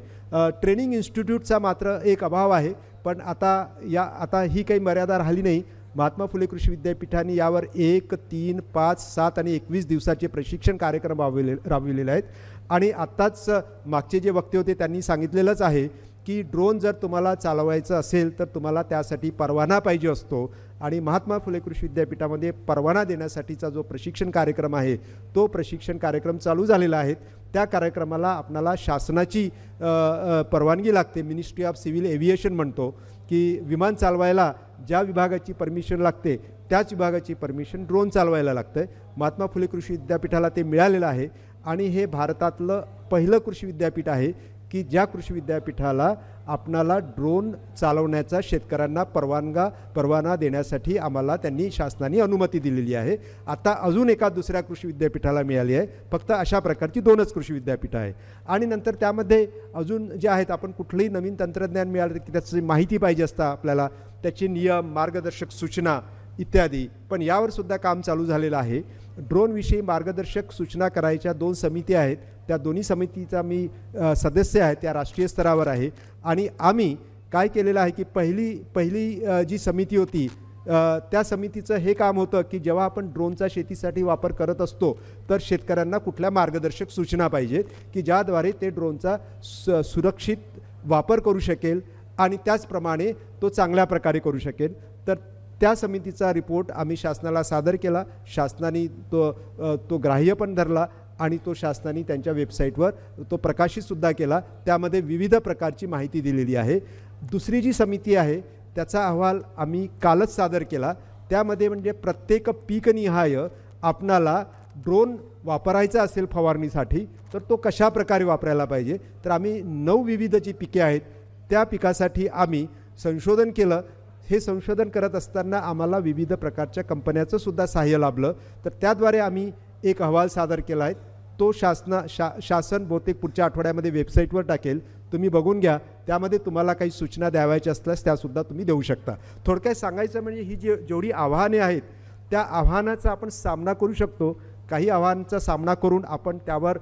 ट्रेनिंग इन्स्टिट्यूटचा मात्र एक अभाव आहे, पण आता ही काही मर्यादा राहिली नाही. महात्मा फुले कृषी विद्यापीठाने यावर 1, 3, 5, 7 आणि 21 दिवसाचे प्रशिक्षण कार्यक्रम राबविलेले आहेत. आणि आत्ताच मागचे जे वक्ते होते त्यांनी सांगितलेलंच आहे की ड्रोन जर तुम्हाला चालवायचं असेल तर तुम्हाला त्यासाठी परवाना पाहिजे असतो. आणि महात्मा फुले कृषी विद्यापीठामध्ये परवाना देण्यासाठीचा जो प्रशिक्षण कार्यक्रम आहे तो प्रशिक्षण कार्यक्रम चालू झालेला आहे. त्या कार्यक्रमाला आपणाला शासनाची परवानगी लागते. मिनिस्ट्री ऑफ सिव्हिल एव्हिएशन म्हणतो की विमान चालवायला ज्या विभागाची परमिशन लागते त्याच विभागाची परमिशन ड्रोन चालवायला लागतं. महात्मा फुले कृषी विद्यापीठाला ते मिळालेलं आहे. आणि हे भारतातलं पहिलं कृषी विद्यापीठ आहे की ज्या कृषी विद्यापीठाला आपणाला ड्रोन चालवण्याचा शेतकऱ्यांना परवाना देण्यासाठी आम्हाला त्यांनी शासनाने अनुमती दिलेली आहे. आता अजून एका दुसऱ्या कृषी विद्यापीठाला मिळाली आहे. फक्त अशा प्रकारची 2च कृषी विद्यापीठं आहे. आणि नंतर त्यामध्ये अजून जे आहेत, आपण कुठलंही नवीन तंत्रज्ञान मिळालं की त्याची माहिती पाहिजे असतं आपल्याला, त्याचे नियम, मार्गदर्शक सूचना इत्यादी. पण यावर सुद्धा काम चालू झालेलं आहे. ड्रोनविषयी मार्गदर्शक सूचना करायच्या 2 समिती आहेत. त्या दोन्ही समितीचा मी सदस्य आहे, त्या राष्ट्रीय स्तरावर आहे. आणि आम्ही काय केलेलं आहे की पहिली जी समिती होती त्या समितीचं हे काम होतं की जेव्हा आपण ड्रोनचा शेतीसाठी वापर करत असतो तर शेतकऱ्यांना कुठल्या मार्गदर्शक सूचना पाहिजेत की ज्याद्वारे ते ड्रोनचा सुरक्षित वापर करू शकेल आणि त्याचप्रमाणे तो चांगल्या प्रकारे करू शकेल. तर त्या समितीचा रिपोर्ट आम्ही शासनाला सादर केला. शासनाने तो ग्राह्य पण धरला आणि तो शासनाने त्यांच्या वेबसाईटवर तो प्रकाशितसुद्धा केला. त्यामध्ये विविध प्रकारची माहिती दिलेली आहे. दुसरी जी समिती आहे त्याचा अहवाल आम्ही कालच सादर केला. त्यामध्ये म्हणजे प्रत्येक पीकनिहाय आपणाला ड्रोन वापरायचा असेल फवारणीसाठी तर तो कशा प्रकारे वापरायला पाहिजे. तर आम्ही 9 विविध जी पिके आहेत त्या पिकासाठी आम्ही संशोधन केलं. हे संशोधन करत असताना आम्हाला विविध प्रकारच्या कंपन्याचं सुद्धा सहाय्य लाभलं. तर त्याद्वारे आम्ही एक अहवाल सादर केला आहे. तो शासन बहुतेक पुढच्या आठवड्यामध्ये वेबसाईटवर टाकेल. तुम्ही बघून घ्या. त्यामध्ये तुम्हाला काही सूचना द्यावायच्या असल्यास त्यासुद्धा तुम्ही देऊ शकता. थोडक्यात सांगायचं म्हणजे ही जेवढी आव्हाने आहेत त्या आव्हानाचा आपण सामना करू शकतो. काही आव्हानांचा सामना करून आपण त्यावर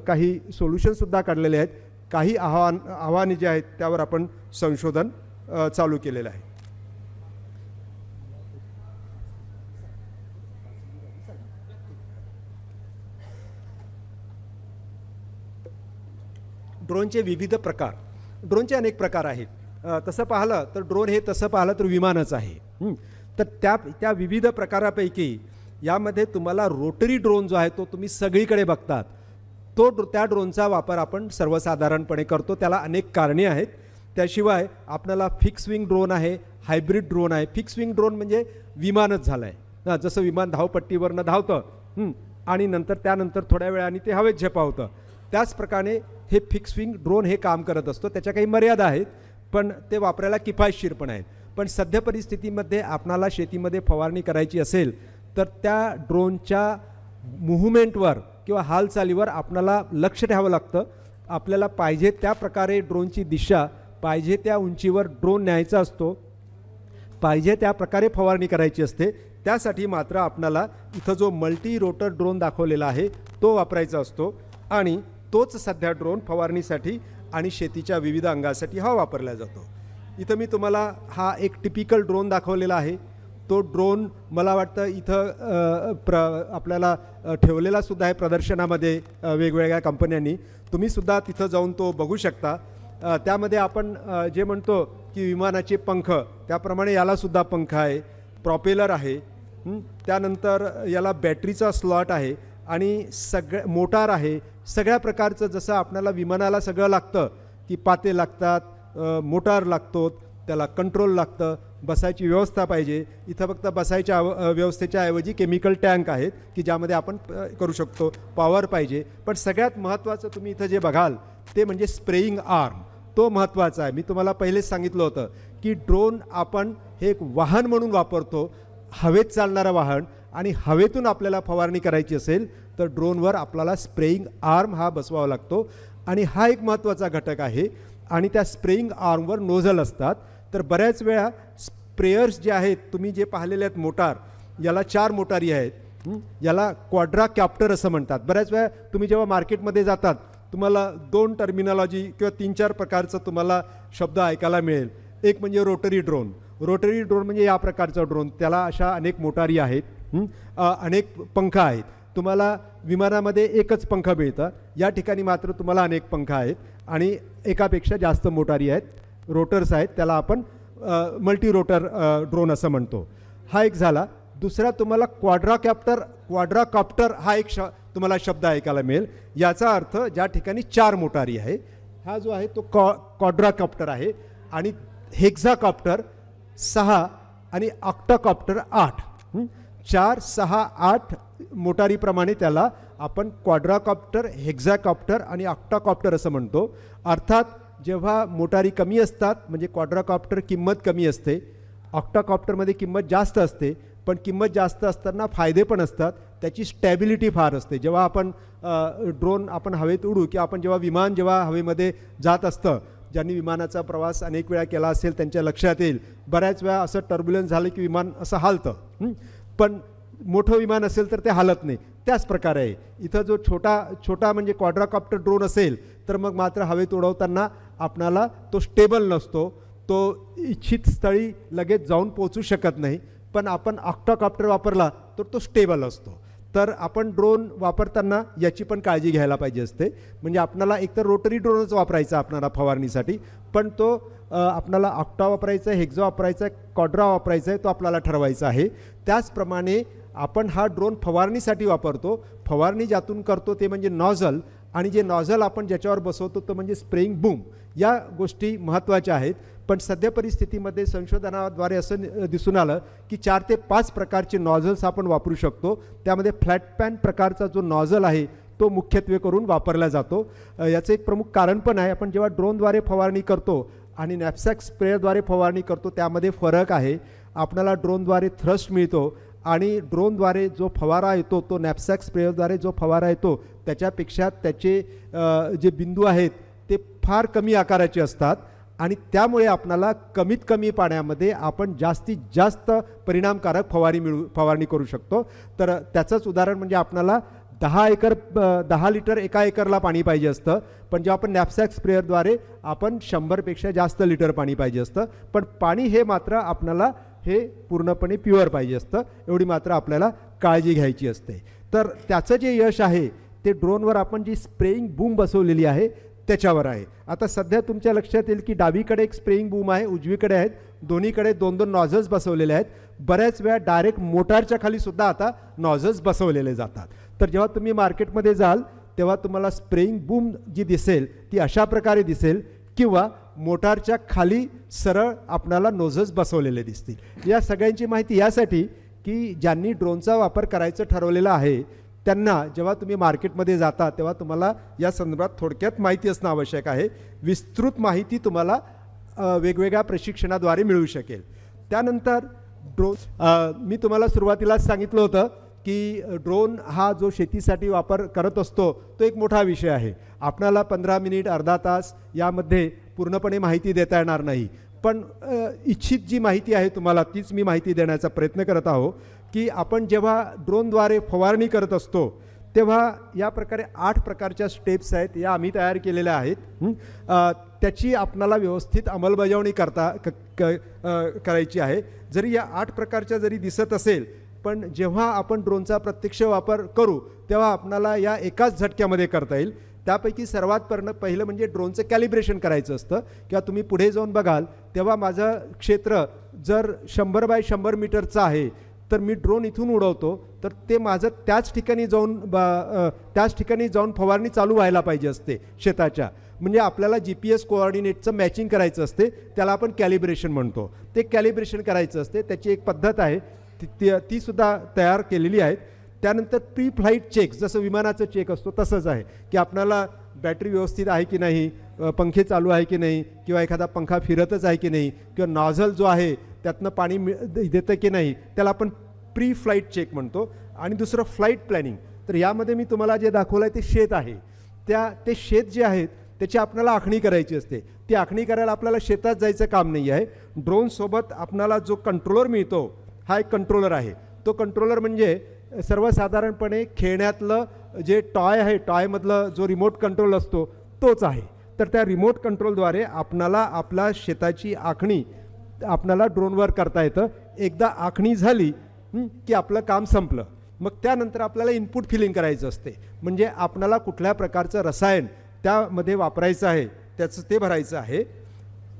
काही सोल्युशनसुद्धा काढलेले आहेत. काही आव्हाने जे आहेत त्यावर आपण संशोधन चालू केलेलं आहे. ड्रोनचे विविध प्रकार. ड्रोनचे अनेक प्रकार आहेत. तसं पाहिलं तर ड्रोन हे तसं पाहिलं तर विमानच आहे. तर त्या विविध प्रकारापैकी यामध्ये तुम्हाला रोटरी ड्रोन जो आहे तो तुम्ही सगळीकडे बघतात. त्या ड्रोनचा वापर आपण सर्वसाधारणपणे करतो. त्याला अनेक कारणे आहेत. त्याशिवाय आपल्याला फिक्स विंग ड्रोन आहे, हायब्रिड ड्रोन आहे. फिक्स विंग ड्रोन म्हणजे विमानच झालं आहे. जसं विमान धावपट्टीवरनं धावतं आणि त्यानंतर थोड्या वेळाने ते हवेत झेपावतं. त्याच प्रकारे हे फिक्स विंग ड्रोन हे काम करत असतो. त्याच्या काही मर्यादा आहेत पण ते वापरायला किफायतशीर पण आहेत. पण सध्या परिस्थितीमध्ये आपणाला शेतीमध्ये फवारणी करायची असेल तर त्या ड्रोनच्या मूव्हमेंटवर किंवा हालचालीवर आपल्याला लक्ष ठेवावं लागतं. आपल्याला पाहिजे त्या प्रकारे ड्रोनची दिशा, पाहिजे त्या उंचीवर ड्रोन न्यायचा असतो, पाहिजे त्या प्रकारे फवारणी करायची असते. त्यासाठी मात्र आपल्याला इथं जो मल्टी रोटर ड्रोन दाखवलेला आहे तो वापरायचा असतो आणि तोच सध्या ड्रोन फवारणीसाठी आणि शेतीच्या विविध अंगासाठी हा वापरला जातो. इथं मी तुम्हाला हा एक टिपिकल ड्रोन दाखवलेला आहे. तो ड्रोन मला वाटतं इथं आपल्याला ठेवलेला सुद्धा आहे प्रदर्शनामध्ये वेगवेगळ्या कंपन्यांनी. तुम्हीसुद्धा तिथं जाऊन तो बघू शकता. त्यामध्ये आपण जे म्हणतो की विमानाचे पंख त्याप्रमाणे यालासुद्धा पंख आहे, प्रॉपेलर आहे. त्यानंतर याला बॅटरीचा स्लॉट आहे आणि मोटार आहे. सगळ्या प्रकारचं जसं आपल्याला विमानाला सगळं लागतं की पाते लागतात, मोटार लागतो, त्याला कंट्रोल लागतं, बसायची व्यवस्था पाहिजे. इथं फक्त बसायच्या व्यवस्थेच्या ऐवजी केमिकल टँक आहेत की ज्यामध्ये आपण करू शकतो. पॉवर पाहिजे. पण सगळ्यात महत्त्वाचं तुम्ही इथं जे बघाल ते म्हणजे स्प्रेइंग आर्म. तो महत्त्वाचा आहे. मी तुम्हाला पहिलेच सांगितलं होतं की ड्रोन आपण हे एक वाहन म्हणून वापरतो, हवेत चालणारं वाहन. आणि हवेतून आपल्याला फवारणी करायची असेल तर ड्रोनवर आपल्याला स्प्रेइंग आर्म हा बसवावा लागतो आणि हा एक महत्त्वाचा घटक आहे. आणि त्या स्प्रेइंग आर्मवर नोझल असतात. तर बऱ्याच वेळा स्प्रेयर्स जे आहेत तुम्ही जे पाहिलेले आहेत मोटार, याला 4 मोटारी आहेत. याला क्वाड्रा कॅप्टर असं म्हणतात. बऱ्याच वेळा तुम्ही जेव्हा मार्केटमध्ये जातात तुम्हाला 2 टर्मिनॉलॉजी किंवा 3-4 प्रकारचं तुम्हाला शब्द ऐकायला मिळेल. एक म्हणजे रोटरी ड्रोन. रोटरी ड्रोन म्हणजे या प्रकारचा ड्रोन. त्याला अशा अनेक मोटारी आहेत, अनेक पंख आहेत. तुम्हाला विमानामध्ये एकच पंख मिळतं. या ठिकाणी मात्र तुम्हाला अनेक पंख आहेत आणि एकापेक्षा जास्त मोटारी आहेत, रोटर्स आहेत. त्याला आपण मल्टी रोटर ड्रोन असं म्हणतो. हा एक झाला. दुसरा तुम्हाला क्वाड्राकॉप्टर हा एक तुम्हाला शब्द ऐकायला मिळेल. याचा अर्थ ज्या ठिकाणी 4 मोटारी आहे. हा जो आहे तो क्वाड्राकॉप्टर आहे. आणि हेक्झाकॉप्टर 6 आणि ऑक्टाकॉप्टर 8. 4, 6, 8 मोटारीप्रमाणे त्याला आपण क्वाड्राकॉप्टर, हेक्झाकॉप्टर आणि ऑक्टाकॉप्टर असं म्हणतो. अर्थात जेव्हा मोटारी कमी असतात म्हणजे क्वाड्राकॉप्टर किंमत कमी असते, ऑक्टाकॉप्टरमध्ये किंमत जास्त असते. पण किंमत जास्त असताना फायदे पण असतात. त्याची स्टॅबिलिटी फार असते. जेव्हा आपण ड्रोन आपण हवेत उडू किंवा आपण विमान जेव्हा हवेमध्ये जात असतं, ज्यांनी विमानाचा प्रवास अनेक वेळा केला असेल त्यांच्या लक्षात येईल बऱ्याच वेळा असं टर्ब्युलन्स झालं की विमान असं हालतं. पण मोठं विमान असेल तर ते हालत नाही. त्याच प्रकारे आहे इथं. जो छोटा म्हणजे क्वाड्राकॉप्टर ड्रोन असेल तर मग मात्र हवेत उडवताना आपणाला तो स्टेबल नसतो. तो इच्छित स्थळी लगेच जाऊन पोहोचू शकत नाही. पण आपण ऑक्टाकॉप्टर वापरला तर तो स्टेबल असतो. तर आपण ड्रोन वापरताना याची पण काळजी घ्यायला पाहिजे असते. म्हणजे आपल्याला एकतर रोटरी ड्रोनच वापरायचा आपल्याला फवारणीसाठी, पण तो आपल्याला ऑक्टा वापरायचा आहे, हेक्झा वापरायचा आहे, क्वाड्रा वापरायचा आहे, तो आपल्याला ठरवायचा आहे. त्याचप्रमाणे आपण हा ड्रोन फवारणीसाठी वापरतो. फवारणी ज्यातून करतो ते म्हणजे नॉझल, आणि जे नॉझल आपण ज्याच्यावर बसवतो तो म्हणजे स्प्रेइंग बूम. या गोष्टी महत्त्वाच्या आहेत. पण सध्या परिस्थितीमध्ये संशोधनाद्वारे असं दिसून आलं की 4 ते 5 प्रकारचे नॉझल्स आपण वापरू शकतो. त्यामध्ये फ्लॅट पॅन प्रकारचा जो नॉझल आहे तो मुख्यत्वे करून वापरला जातो. याचं एक प्रमुख कारण पण आहे. आपण जेव्हा ड्रोनद्वारे फवारणी करतो आणि नॅपसॅक स्प्रेअरद्वारे फवारणी करतो त्यामध्ये फरक आहे. आपल्याला ड्रोनद्वारे थ्रस्ट मिळतो आणि ड्रोनद्वारे जो फवारा येतो तो नॅपसॅक स्प्रेअरद्वारे जो फवारा येतो त्याच्यापेक्षा त्याचे जे बिंदू आहेत ते फार कमी आकाराचे असतात आणि त्यामुळे आपल्याला कमीत कमी पाण्यामध्ये आपण जास्तीत जास्त परिणामकारक फवारणी करू शकतो. तर त्याचंच उदाहरण म्हणजे आपल्याला 10 लिटर एका एकरला पाणी पाहिजे असतं, पण जेव्हा आपण नॅपसॅक स्प्रेअरद्वारे आपण 100पेक्षा जास्त लिटर पाणी पाहिजे असतं. पण पाणी हे मात्र आपल्याला हे पूर्णपणे प्युअर पाहिजे असतं. एवढी मात्र आपल्याला काळजी घ्यायची असते. तर त्याचं जे यश आहे ते ड्रोनवर आपण जी स्प्रेइंग बूम बसवलेली आहे त्याच्यावर आहे. आता सध्या तुमच्या लक्षात येईल की डावीकडे एक स्प्रेइंग बूम आहे, उजवीकडे आहेत, दोन्हीकडे 2-2 नॉझल्स बसवलेले आहेत. बऱ्याच वेळा डायरेक्ट मोटारच्या खाली सुद्धा आता नॉझल्स बसवलेले जातात. तर जेव्हा तुम्ही मार्केटमध्ये जाल तेव्हा तुम्हाला स्प्रेइंग बूम जी दिसेल ती अशा प्रकारे दिसेल किंवा मोटारच्या खाली सरळ आपणाला नोझल्स बसवलेले दिसतील. या सगळ्यांची माहिती यासाठी की ज्यांनी ड्रोनचा वापर करायचं ठरवलेलं आहे त्यांना जेव्हा तुम्ही मार्केटमध्ये जाता तेव्हा तुम्हाला या संदर्भात थोडक्यात माहिती असणं आवश्यक आहे. विस्तृत माहिती तुम्हाला वेगवेगळ्या प्रशिक्षणाद्वारे मिळू शकेल. त्यानंतर ड्रोन मी तुम्हाला सुरुवातीलाच सांगितलं होतं की ड्रोन हा जो शेतीसाठी वापर करत असतो तो एक मोठा विषय आहे. आपणाला 15 मिनिट अर्धा तास यामध्ये पूर्णपणे माहिती देता येणार नाही, पण इच्छित जी माहिती आहे तुम्हाला तीच मी माहिती देण्याचा प्रयत्न करत आहो. की आपण जेव्हा ड्रोनद्वारे फवारणी करत असतो तेव्हा या प्रकारे 8 प्रकारच्या स्टेप्स आहेत, या आम्ही तयार केलेल्या आहेत. त्याची आपणाला व्यवस्थित अंमलबजावणी करायची आहे. जरी या 8 प्रकारच्या जरी दिसत असेल पण जेव्हा आपण ड्रोनचा प्रत्यक्ष वापर करू तेव्हा आपणाला या एकाच झटक्यामध्ये करता येईल. त्यापैकी सर्वात पहिलं म्हणजे ड्रोनचं कॅलिब्रेशन करायचं असतं. किंवा तुम्ही पुढे जाऊन बघाल तेव्हा माझं क्षेत्र जर 100 बाय 100 मीटरचं आहे तर मी ड्रोन इथून उडवतो तर ते माझं त्याच ठिकाणी जाऊन फवारणी चालू व्हायला पाहिजे असते शेताच्या. म्हणजे आपल्याला GPS कोऑर्डिनेटचं मॅचिंग करायचं असते, त्याला आपण कॅलिब्रेशन म्हणतो. ते कॅलिब्रेशन करायचं असते, त्याची एक पद्धत आहे ती सुद्धा तयार केलेली आहे. त्यानंतर प्री फ्लाईट चेक, जसं विमानाचं चेक असतो तसंच आहे की आपल्याला बॅटरी व्यवस्थित आहे की नाही, पंखे चालू आहे की नाही, किंवा एखादा पंखा फिरतच आहे की नाही, किंवा नॉझल जो आहे त्यातनं पाणी देतं की नाही, त्याला आपण प्री फ्लाईट चेक म्हणतो. आणि दुसरं फ्लाईट प्लॅनिंग. तर यामध्ये मी तुम्हाला जे दाखवलं आहे ते शेत आहे. ते शेत जे आहेत त्याची आपल्याला आखणी करायची असते. ती आखणी करायला आपल्याला शेतात जायचं काम नाही आहे. ड्रोनसोबत आपल्याला जो कंट्रोलर मिळतो हा एक कंट्रोलर आहे. तो कंट्रोलर म्हणजे सर्वसाधारणपणे खेळण्यातलं जे टॉय आहे, टॉयमधलं जो रिमोट कंट्रोल असतो तोच आहे. तर त्या रिमोट कंट्रोलद्वारे आपणाला आपला शेताची आखणी आपणाला ड्रोनवर करता येतं. एकदा आखणी झाली की आपलं काम संपलं. मग त्यानंतर आपल्याला इनपुट फिलिंग करायचं असते. म्हणजे आपणाला कुठल्या प्रकारचं रसायन त्यामध्ये वापरायचं आहे त्याचं ते भरायचं आहे.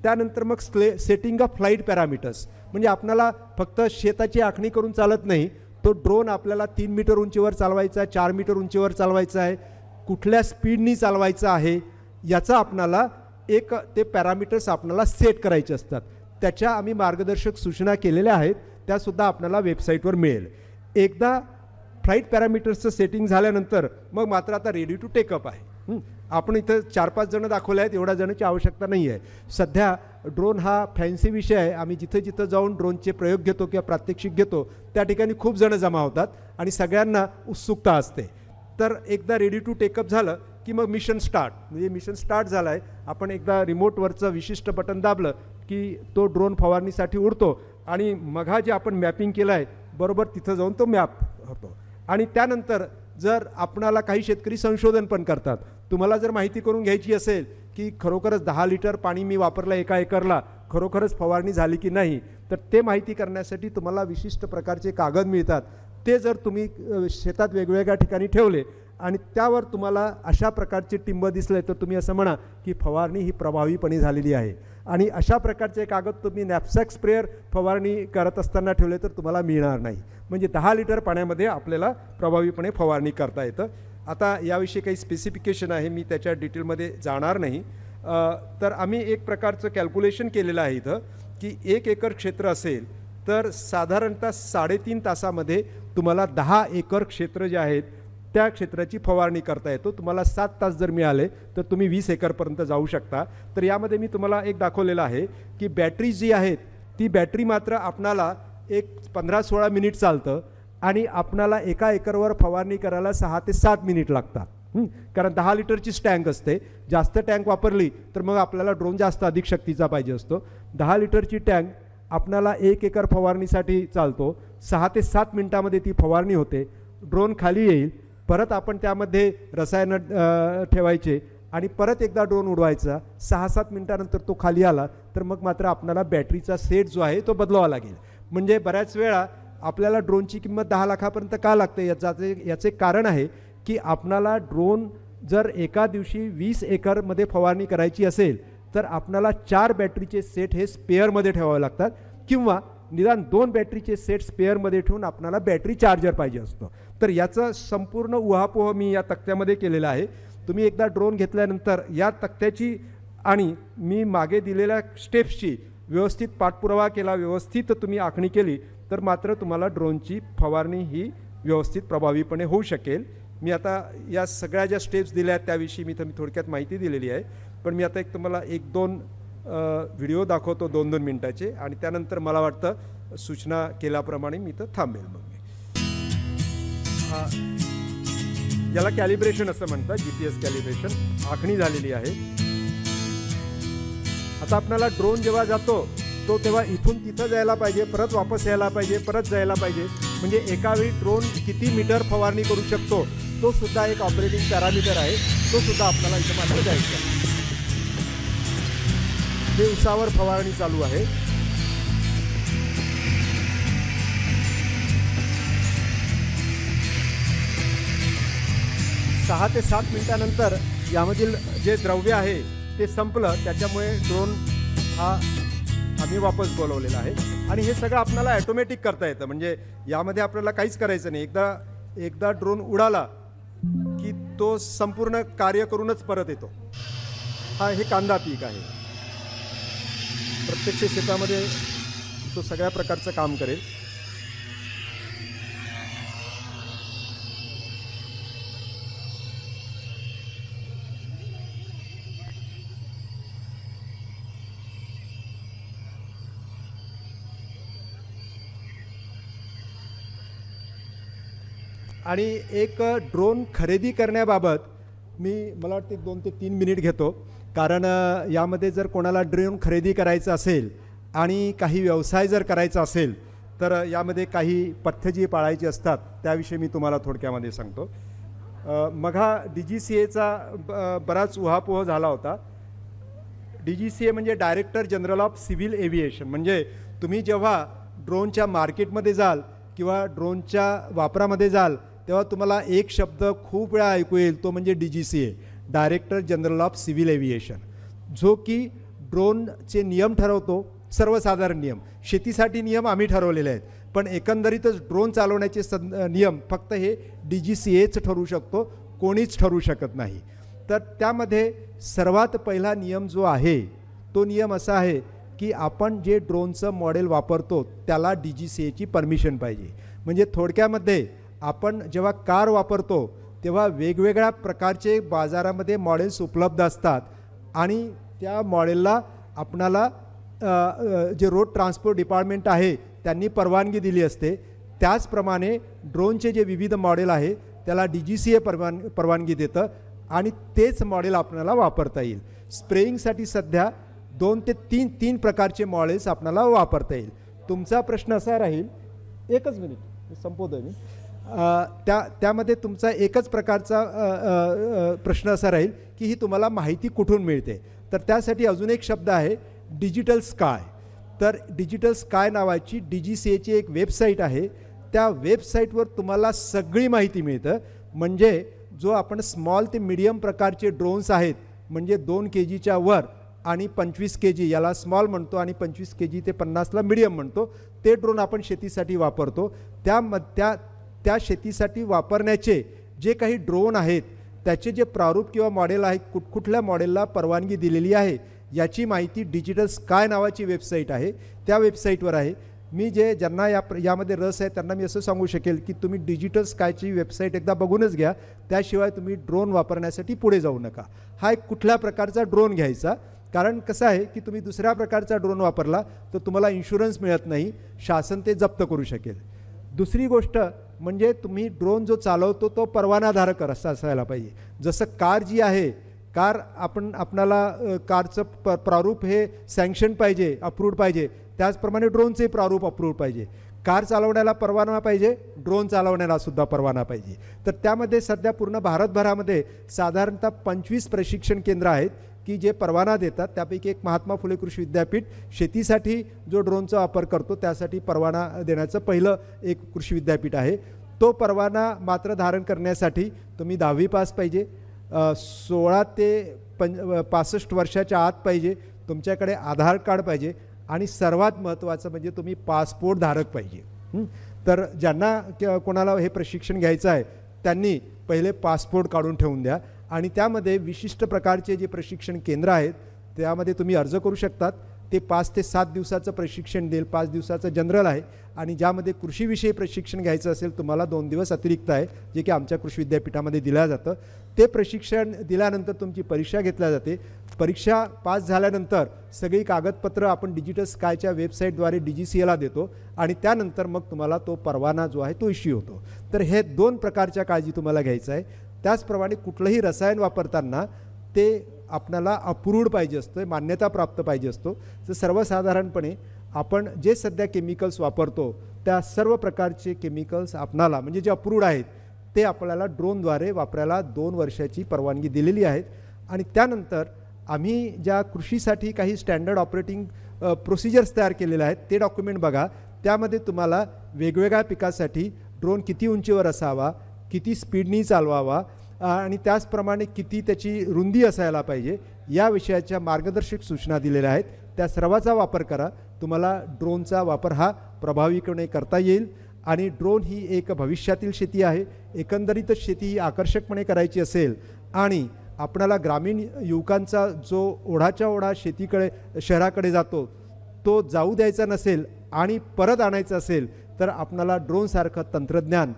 त्यानंतर मग सेटिंग ऑफ फ्लाईट पॅरामीटर्स, म्हणजे आपल्याला फक्त शेताची आखणी करून चालत नाही. तो ड्रोन आपल्याला 3 मीटर उंचीवर चालवायचा आहे, 4 मीटर उंचीवर चालवायचा आहे, कुठल्या स्पीडनी चालवायचं आहे याचा आपल्याला ते पॅरामीटर्स आपल्याला सेट करायचे असतात. त्याच्या आम्ही मार्गदर्शक सूचना केलेल्या आहेत, त्यासुद्धा आपल्याला वेबसाईटवर मिळेल. एकदा फ्लाईट पॅरामीटर्सचं सेटिंग झाल्यानंतर मग मात्र आता रेडी टू टेकअप आहे. आपण इथं 4-5 जणं दाखवले आहेत, एवढ्या जणांची आवश्यकता नाही आहे. सध्या ड्रोन हा फॅन्सी विषय आहे. आम्ही जिथं जिथं जाऊन ड्रोनचे प्रयोग घेतो किंवा प्रात्यक्षिक घेतो त्या ठिकाणी खूप जणं जमा होतात आणि सगळ्यांना उत्सुकता असते. तर एकदा रेडी टू टेकअप झालं की मग मिशन स्टार्ट, म्हणजे मिशन स्टार्ट झालं आहे. आपण एकदा रिमोटवरचं विशिष्ट बटन दाबलं की तो ड्रोन फवारणीसाठी उडतो आणि मग जे आपण मॅपिंग केलं आहे बरोबर तिथं जाऊन तो मॅप होतो. आणि त्यानंतर जर आपणाला काही शेतकरी संशोधन पण करतात. तुम्हाला जर माहिती करून घ्यायची असेल की खरोखरच 10 लिटर पाणी मी वापरलं एका एकरला, खरोखरच फवारणी झाली की नाही, तर ते माहिती करण्यासाठी तुम्हाला विशिष्ट प्रकारचे कागद मिळतात. ते जर तुम्ही शेतात वेगवेगळ्या ठिकाणी ठेवले आणि त्यावर तुम्हाला अशा प्रकारचे टिंब दिसले तर तुम्ही असं म्हणा की फवारणी ही प्रभावीपणे झालेली आहे. आणि अशा प्रकारचे कागद तुम्ही नॅपसॅक स्प्रेअर फवारणी करत असताना ठेवले तर तुम्हाला मिळणार नाही. म्हणजे 10 लिटर पाण्यामध्ये आपल्याला प्रभावीपणे फवारणी करता येतं. आता याविषयी काही स्पेसिफिकेशन आहे, मी त्याच्या डिटेलमध्ये जाणार नाही. तर आम्ही एक प्रकारचं कॅल्क्युलेशन केलेलं आहे इथं की 1 एकर क्षेत्र असेल तर साधारणतः 3.5 तासामध्ये तुम्हाला 10 एकर क्षेत्र जे आहेत त्या क्षेत्राची फवारणी करता येतो. तुम्हाला 7 तास जर मिळाले तर तुम्ही 20 एकरपर्यंत जाऊ शकता. तर यामध्ये मी तुम्हाला एक दाखवलेलं आहे की बॅटरी जी आहेत ती बॅटरी मात्र आपणाला एक 15-16 मिनिट चालतं आणि आपणाला एका एकरवर फवारणी करायला 6 ते 7 मिनिट लागतात. कारण 10 लिटरचीच टँक असते. जास्त टँक वापरली तर मग आपल्याला ड्रोन जास्त अधिक शक्तीचा पाहिजे असतो. 10 लिटरची टँक आपणाला 1 एकर फवारणीसाठी चालतो. 6 ते 7 मिनिटामध्ये ती फवारणी होते. ड्रोन खाली येईल, परत आपण त्यामध्ये रसायनं ठेवायचे आणि परत एकदा ड्रोन उडवायचा. 6-7 मिनिटानंतर तो खाली आला तर मग मात्र आपल्याला बॅटरीचा सेट जो आहे तो बदलावा लागेल. म्हणजे बऱ्याच वेळा आपल्याला ड्रोनची किंमत 10 लाखापर्यंत का लागते याचे कारण आहे की आपणाला ड्रोन जर एका दिवशी 20 एकरमध्ये फवारणी करायची असेल तर आपणाला 4 बॅटरीचे सेट हे स्पेअरमध्ये ठेवावे लागतात किंवा निदान 2 बॅटरीचे सेट स्पेअरमध्ये ठेवून आपणाला बॅटरी चार्जर पाहिजे असतो. तर याचं संपूर्ण उहापोह मी या तक्त्यामध्ये केलेला आहे. तुम्ही एकदा ड्रोन घेतल्यानंतर या तक्त्याची आणि मी मागे दिलेल्या स्टेप्सची व्यवस्थित पाठपुरावा केला, व्यवस्थित तुम्ही आखणी केली तर मात्र तुम्हाला ड्रोनची फवारणी ही व्यवस्थित प्रभावीपणे होऊ शकेल. मी आता या सगळ्या ज्या स्टेप्स दिल्या आहेत त्याविषयी मी थोडक्यात माहिती दिलेली आहे. पण मी आता तुम्हाला 1-2 व्हिडिओ दाखवतो 2-2 मिनटाचे आणि त्यानंतर मला वाटतं सूचना केल्याप्रमाणे मी तर थांबेल. मग याला कॅलिब्रेशन असं म्हणतात, GPS कॅलिब्रेशन आखणी झालेली आहे. आता आपल्याला ड्रोन जेव्हा जातो तो तेव्हा इथून तिथं जायला पाहिजे, परत वापस यायला पाहिजे, परत जायला पाहिजे. म्हणजे एका वेळी ड्रोन किती मीटर फवारणी करू शकतो तो सुद्धा एक ऑपरेटिंग पॅरामीटर आहे. तो सुद्धा आपल्याला इथं मात्र द्यायचा आहे. हे उसावर फवारणी चालू आहे. सहा ते 7 मिनिटानंतर यामधील जे द्रव्य आहे ते संपलं. त्याच्यामुळे ड्रोन हा आम्ही वापस बोलवलेला आहे आणि हे सगळं आपल्याला ॲटोमॅटिक करता येतं. म्हणजे यामध्ये आपल्याला काहीच करायचं नाही. एकदा ड्रोन उडाला की तो संपूर्ण कार्य करूनच परत येतो. हे कांदा पीक आहे. प्रत्यक्ष शेतामध्ये तो सगळ्या प्रकारचं काम करेल. आणि एक ड्रोन खरेदी करण्याबाबत मला वाटते 2 ते 3 मिनिट घेतो. कारण यामध्ये जर कोणाला ड्रोन खरेदी करायचं असेल आणि काही व्यवसाय जर करायचा असेल तर यामध्ये काही पथ्य जी पाळायची असतात त्याविषयी मी तुम्हाला थोडक्यामध्ये सांगतो. मग हा DGCAचा बराच उहापोह झाला होता. DGCA म्हणजे director general of civil aviation. म्हणजे तुम्ही जेव्हा ड्रोनच्या मार्केटमध्ये जाल किंवा ड्रोनच्या वापरामध्ये जाल तेव्हा तुम्हाला एक शब्द खूप वेळा ऐकू येईल, तो म्हणजे DGCA, director general of civil aviation, जो की ड्रोनचे नियम ठरवतो. सर्वसाधारण नियम, शेतीसाठी नियम आम्ही ठरवलेले आहेत, पण एकंदरीतच ड्रोन चालवण्याचे नियम फक्त हे DGCAच ठरवू शकतो, कोणीच ठरवू शकत नाही. तर त्यामध्ये सर्वात पहिला नियम जो आहे तो नियम असा आहे की आपण जे ड्रोनचं मॉडेल वापरतो त्याला DGCAची परमिशन पाहिजे. म्हणजे थोडक्यामध्ये आपण जेव्हा कार वापरतो तेव्हा वेगवेगळ्या प्रकारचे बाजारामध्ये मॉडेल्स उपलब्ध असतात आणि त्या मॉडेलला आपणाला जे रोड ट्रान्सपोर्ट डिपार्टमेंट आहे त्यांनी परवानगी दिली असते. त्याचप्रमाणे ड्रोनचे जे विविध मॉडेल आहे त्याला DGCA परवानगी देतं आणि तेच मॉडेल आपल्याला वापरता येईल. स्प्रेइंगसाठी सध्या 2 ते 3 प्रकारचे मॉडेल्स आपल्याला वापरता येईल. तुमचा प्रश्न असा राहील, एकच मिनिट संपवतोय मी, त्यामध्ये तुमचा एकच प्रकारचा प्रश्न असा राहील की ही तुम्हाला माहिती कुठून मिळते. तर त्यासाठी अजून एक शब्द आहे डिजिटल स्काय. तर डिजिटल स्काय नावाची DGCAची एक वेबसाईट आहे. त्या वेबसाईटवर तुम्हाला सगळी माहिती मिळतं. म्हणजे जो आपण स्मॉल ते मीडियम प्रकारचे ड्रोन्स आहेत, म्हणजे 2 kgच्या वर आणि 25 kg याला स्मॉल म्हणतो आणि 25 kg ते 50ला मीडियम म्हणतो, ते ड्रोन आपण शेतीसाठी वापरतो. त्या शेतीसाठी वापरण्याचे जे काही ड्रोन आहेत त्याचे जे प्रारूप किंवा मॉडेल आहे, कुठल्या मॉडेलला परवानगी दिलेली आहे याची माहिती डिजिटल स्काय नावाची वेबसाईट आहे, त्या वेबसाईटवर आहे. मी ज्यांना यामध्ये रस आहे त्यांना मी असं सांगू शकेल की तुम्ही डिजिटल स्कायची वेबसाईट एकदा बघूनच घ्या, त्याशिवाय तुम्ही ड्रोन वापरण्यासाठी पुढे जाऊ नका. हा एक कुठल्या प्रकारचा ड्रोन घ्यायचा, कारण कसं आहे की तुम्ही दुसऱ्या प्रकारचा ड्रोन वापरला तर तुम्हाला इन्शुरन्स मिळत नाही, शासन ते जप्त करू शकेल. दुसरी गोष्ट म्हणजे तुम्ही ड्रोन जो चालवतो तो परवानाधारक असायला पाहिजे. जसं कार जी आहे, कार आपणाला कारचं प्रारूप हे सँक्शन पाहिजे, अप्रूव्ड पाहिजे, त्याचप्रमाणे ड्रोनचे प्रारूप अप्रूव्ड पाहिजे. कार चालवण्याला परवाना पाहिजे, ड्रोन चालवण्याला सुद्धा परवाना पाहिजे. तर त्यामध्ये सध्या पूर्ण भारतभरामध्ये साधारणतः 25 प्रशिक्षण केंद्र आहेत की जे परवाना देतात. त्यापैकी एक महात्मा फुले कृषी विद्यापीठ शेतीसाठी जो ड्रोनचा वापर करतो त्यासाठी परवाना देण्याचं पहिलं एक कृषी विद्यापीठ आहे. तो परवाना मात्र धारण करण्यासाठी तुम्ही 10वी पास पाहिजे, 16 ते 65 वर्षाच्या आत पाहिजे, तुमच्याकडे आधार कार्ड पाहिजे आणि सर्वात महत्त्वाचं म्हणजे तुम्ही पासपोर्ट धारक पाहिजे. तर ज्यांना कोणाला हे प्रशिक्षण घ्यायचं आहे त्यांनी पहिले पासपोर्ट काढून ठेवून द्या आणि त्यामध्ये विशिष्ट प्रकारचे जे प्रशिक्षण केंद्र आहेत त्यामध्ये तुम्ही अर्ज करू शकतात. ते 5 ते 7 दिवसाचं प्रशिक्षण देईल. 5 दिवसाचं जनरल आहे आणि ज्यामध्ये कृषीविषयी प्रशिक्षण घ्यायचं असेल तुम्हाला 2 दिवस अतिरिक्त आहे, जे की आमच्या कृषी विद्यापीठामध्ये दिलं जातं. ते प्रशिक्षण दिल्यानंतर तुमची परीक्षा घेतली जाते. परीक्षा पास झाल्यानंतर सगळी कागदपत्रं आपण डिजिटल स्कायच्या वेबसाईटद्वारे DGCAला देतो आणि त्यानंतर मग तुम्हाला तो परवाना जो आहे तो इश्यू होतो. तर हे 2 प्रकारच्या काळजी तुम्हाला घ्यायचं आहे. त्याचप्रमाणे कुठलंही रसायन वापरताना ते आपल्याला अप्रूव्ड पाहिजे असतं, मान्यता प्राप्त पाहिजे असतो. तर सर्वसाधारणपणे आपण जे सध्या केमिकल्स वापरतो त्या सर्व प्रकारचे केमिकल्स आपणाला म्हणजे जे अप्रूव्ड आहेत ते आपल्याला ड्रोनद्वारे वापरायला 2 वर्षाची परवानगी दिलेली आहेत. आणि त्यानंतर आम्ही ज्या कृषीसाठी काही स्टँडर्ड ऑपरेटिंग प्रोसिजर्स तयार केलेले आहेत ते डॉक्युमेंट बघा. त्यामध्ये तुम्हाला वेगवेगळ्या पिकासाठी ड्रोन किती उंचीवर असावा, किती स्पीडनी चालवावा आणि त्याचप्रमाणे किती त्याची रुंदी असायला पाहिजे या विषयाच्या मार्गदर्शक सूचना दिलेल्या आहेत. त्या सर्वाचा वापर करा. तुम्हाला ड्रोनचा वापर हा प्रभावीपणे करता येईल आणि ड्रोन ही एक भविष्यातील शेती आहे. एकंदरीतच शेती ही आकर्षकपणे करायची असेल आणि आपणाला ग्रामीण युवकांचा जो ओढाच्या ओढा शेतीकडे शहराकडे जातो तो जाऊ द्यायचा नसेल आणि परत आणायचं असेल तर आपणाला ड्रोनसारखं तंत्रज्ञान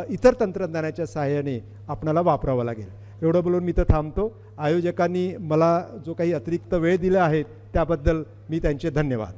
इतर तंत्रज्ञानाच्या सहाय्याने आपणाला वापरावं लागेल. एवढं बोलून मी तर थांबतो. आयोजकांनी मला जो काही अतिरिक्त वेळ दिला आहे त्याबद्दल मी त्यांचे धन्यवाद.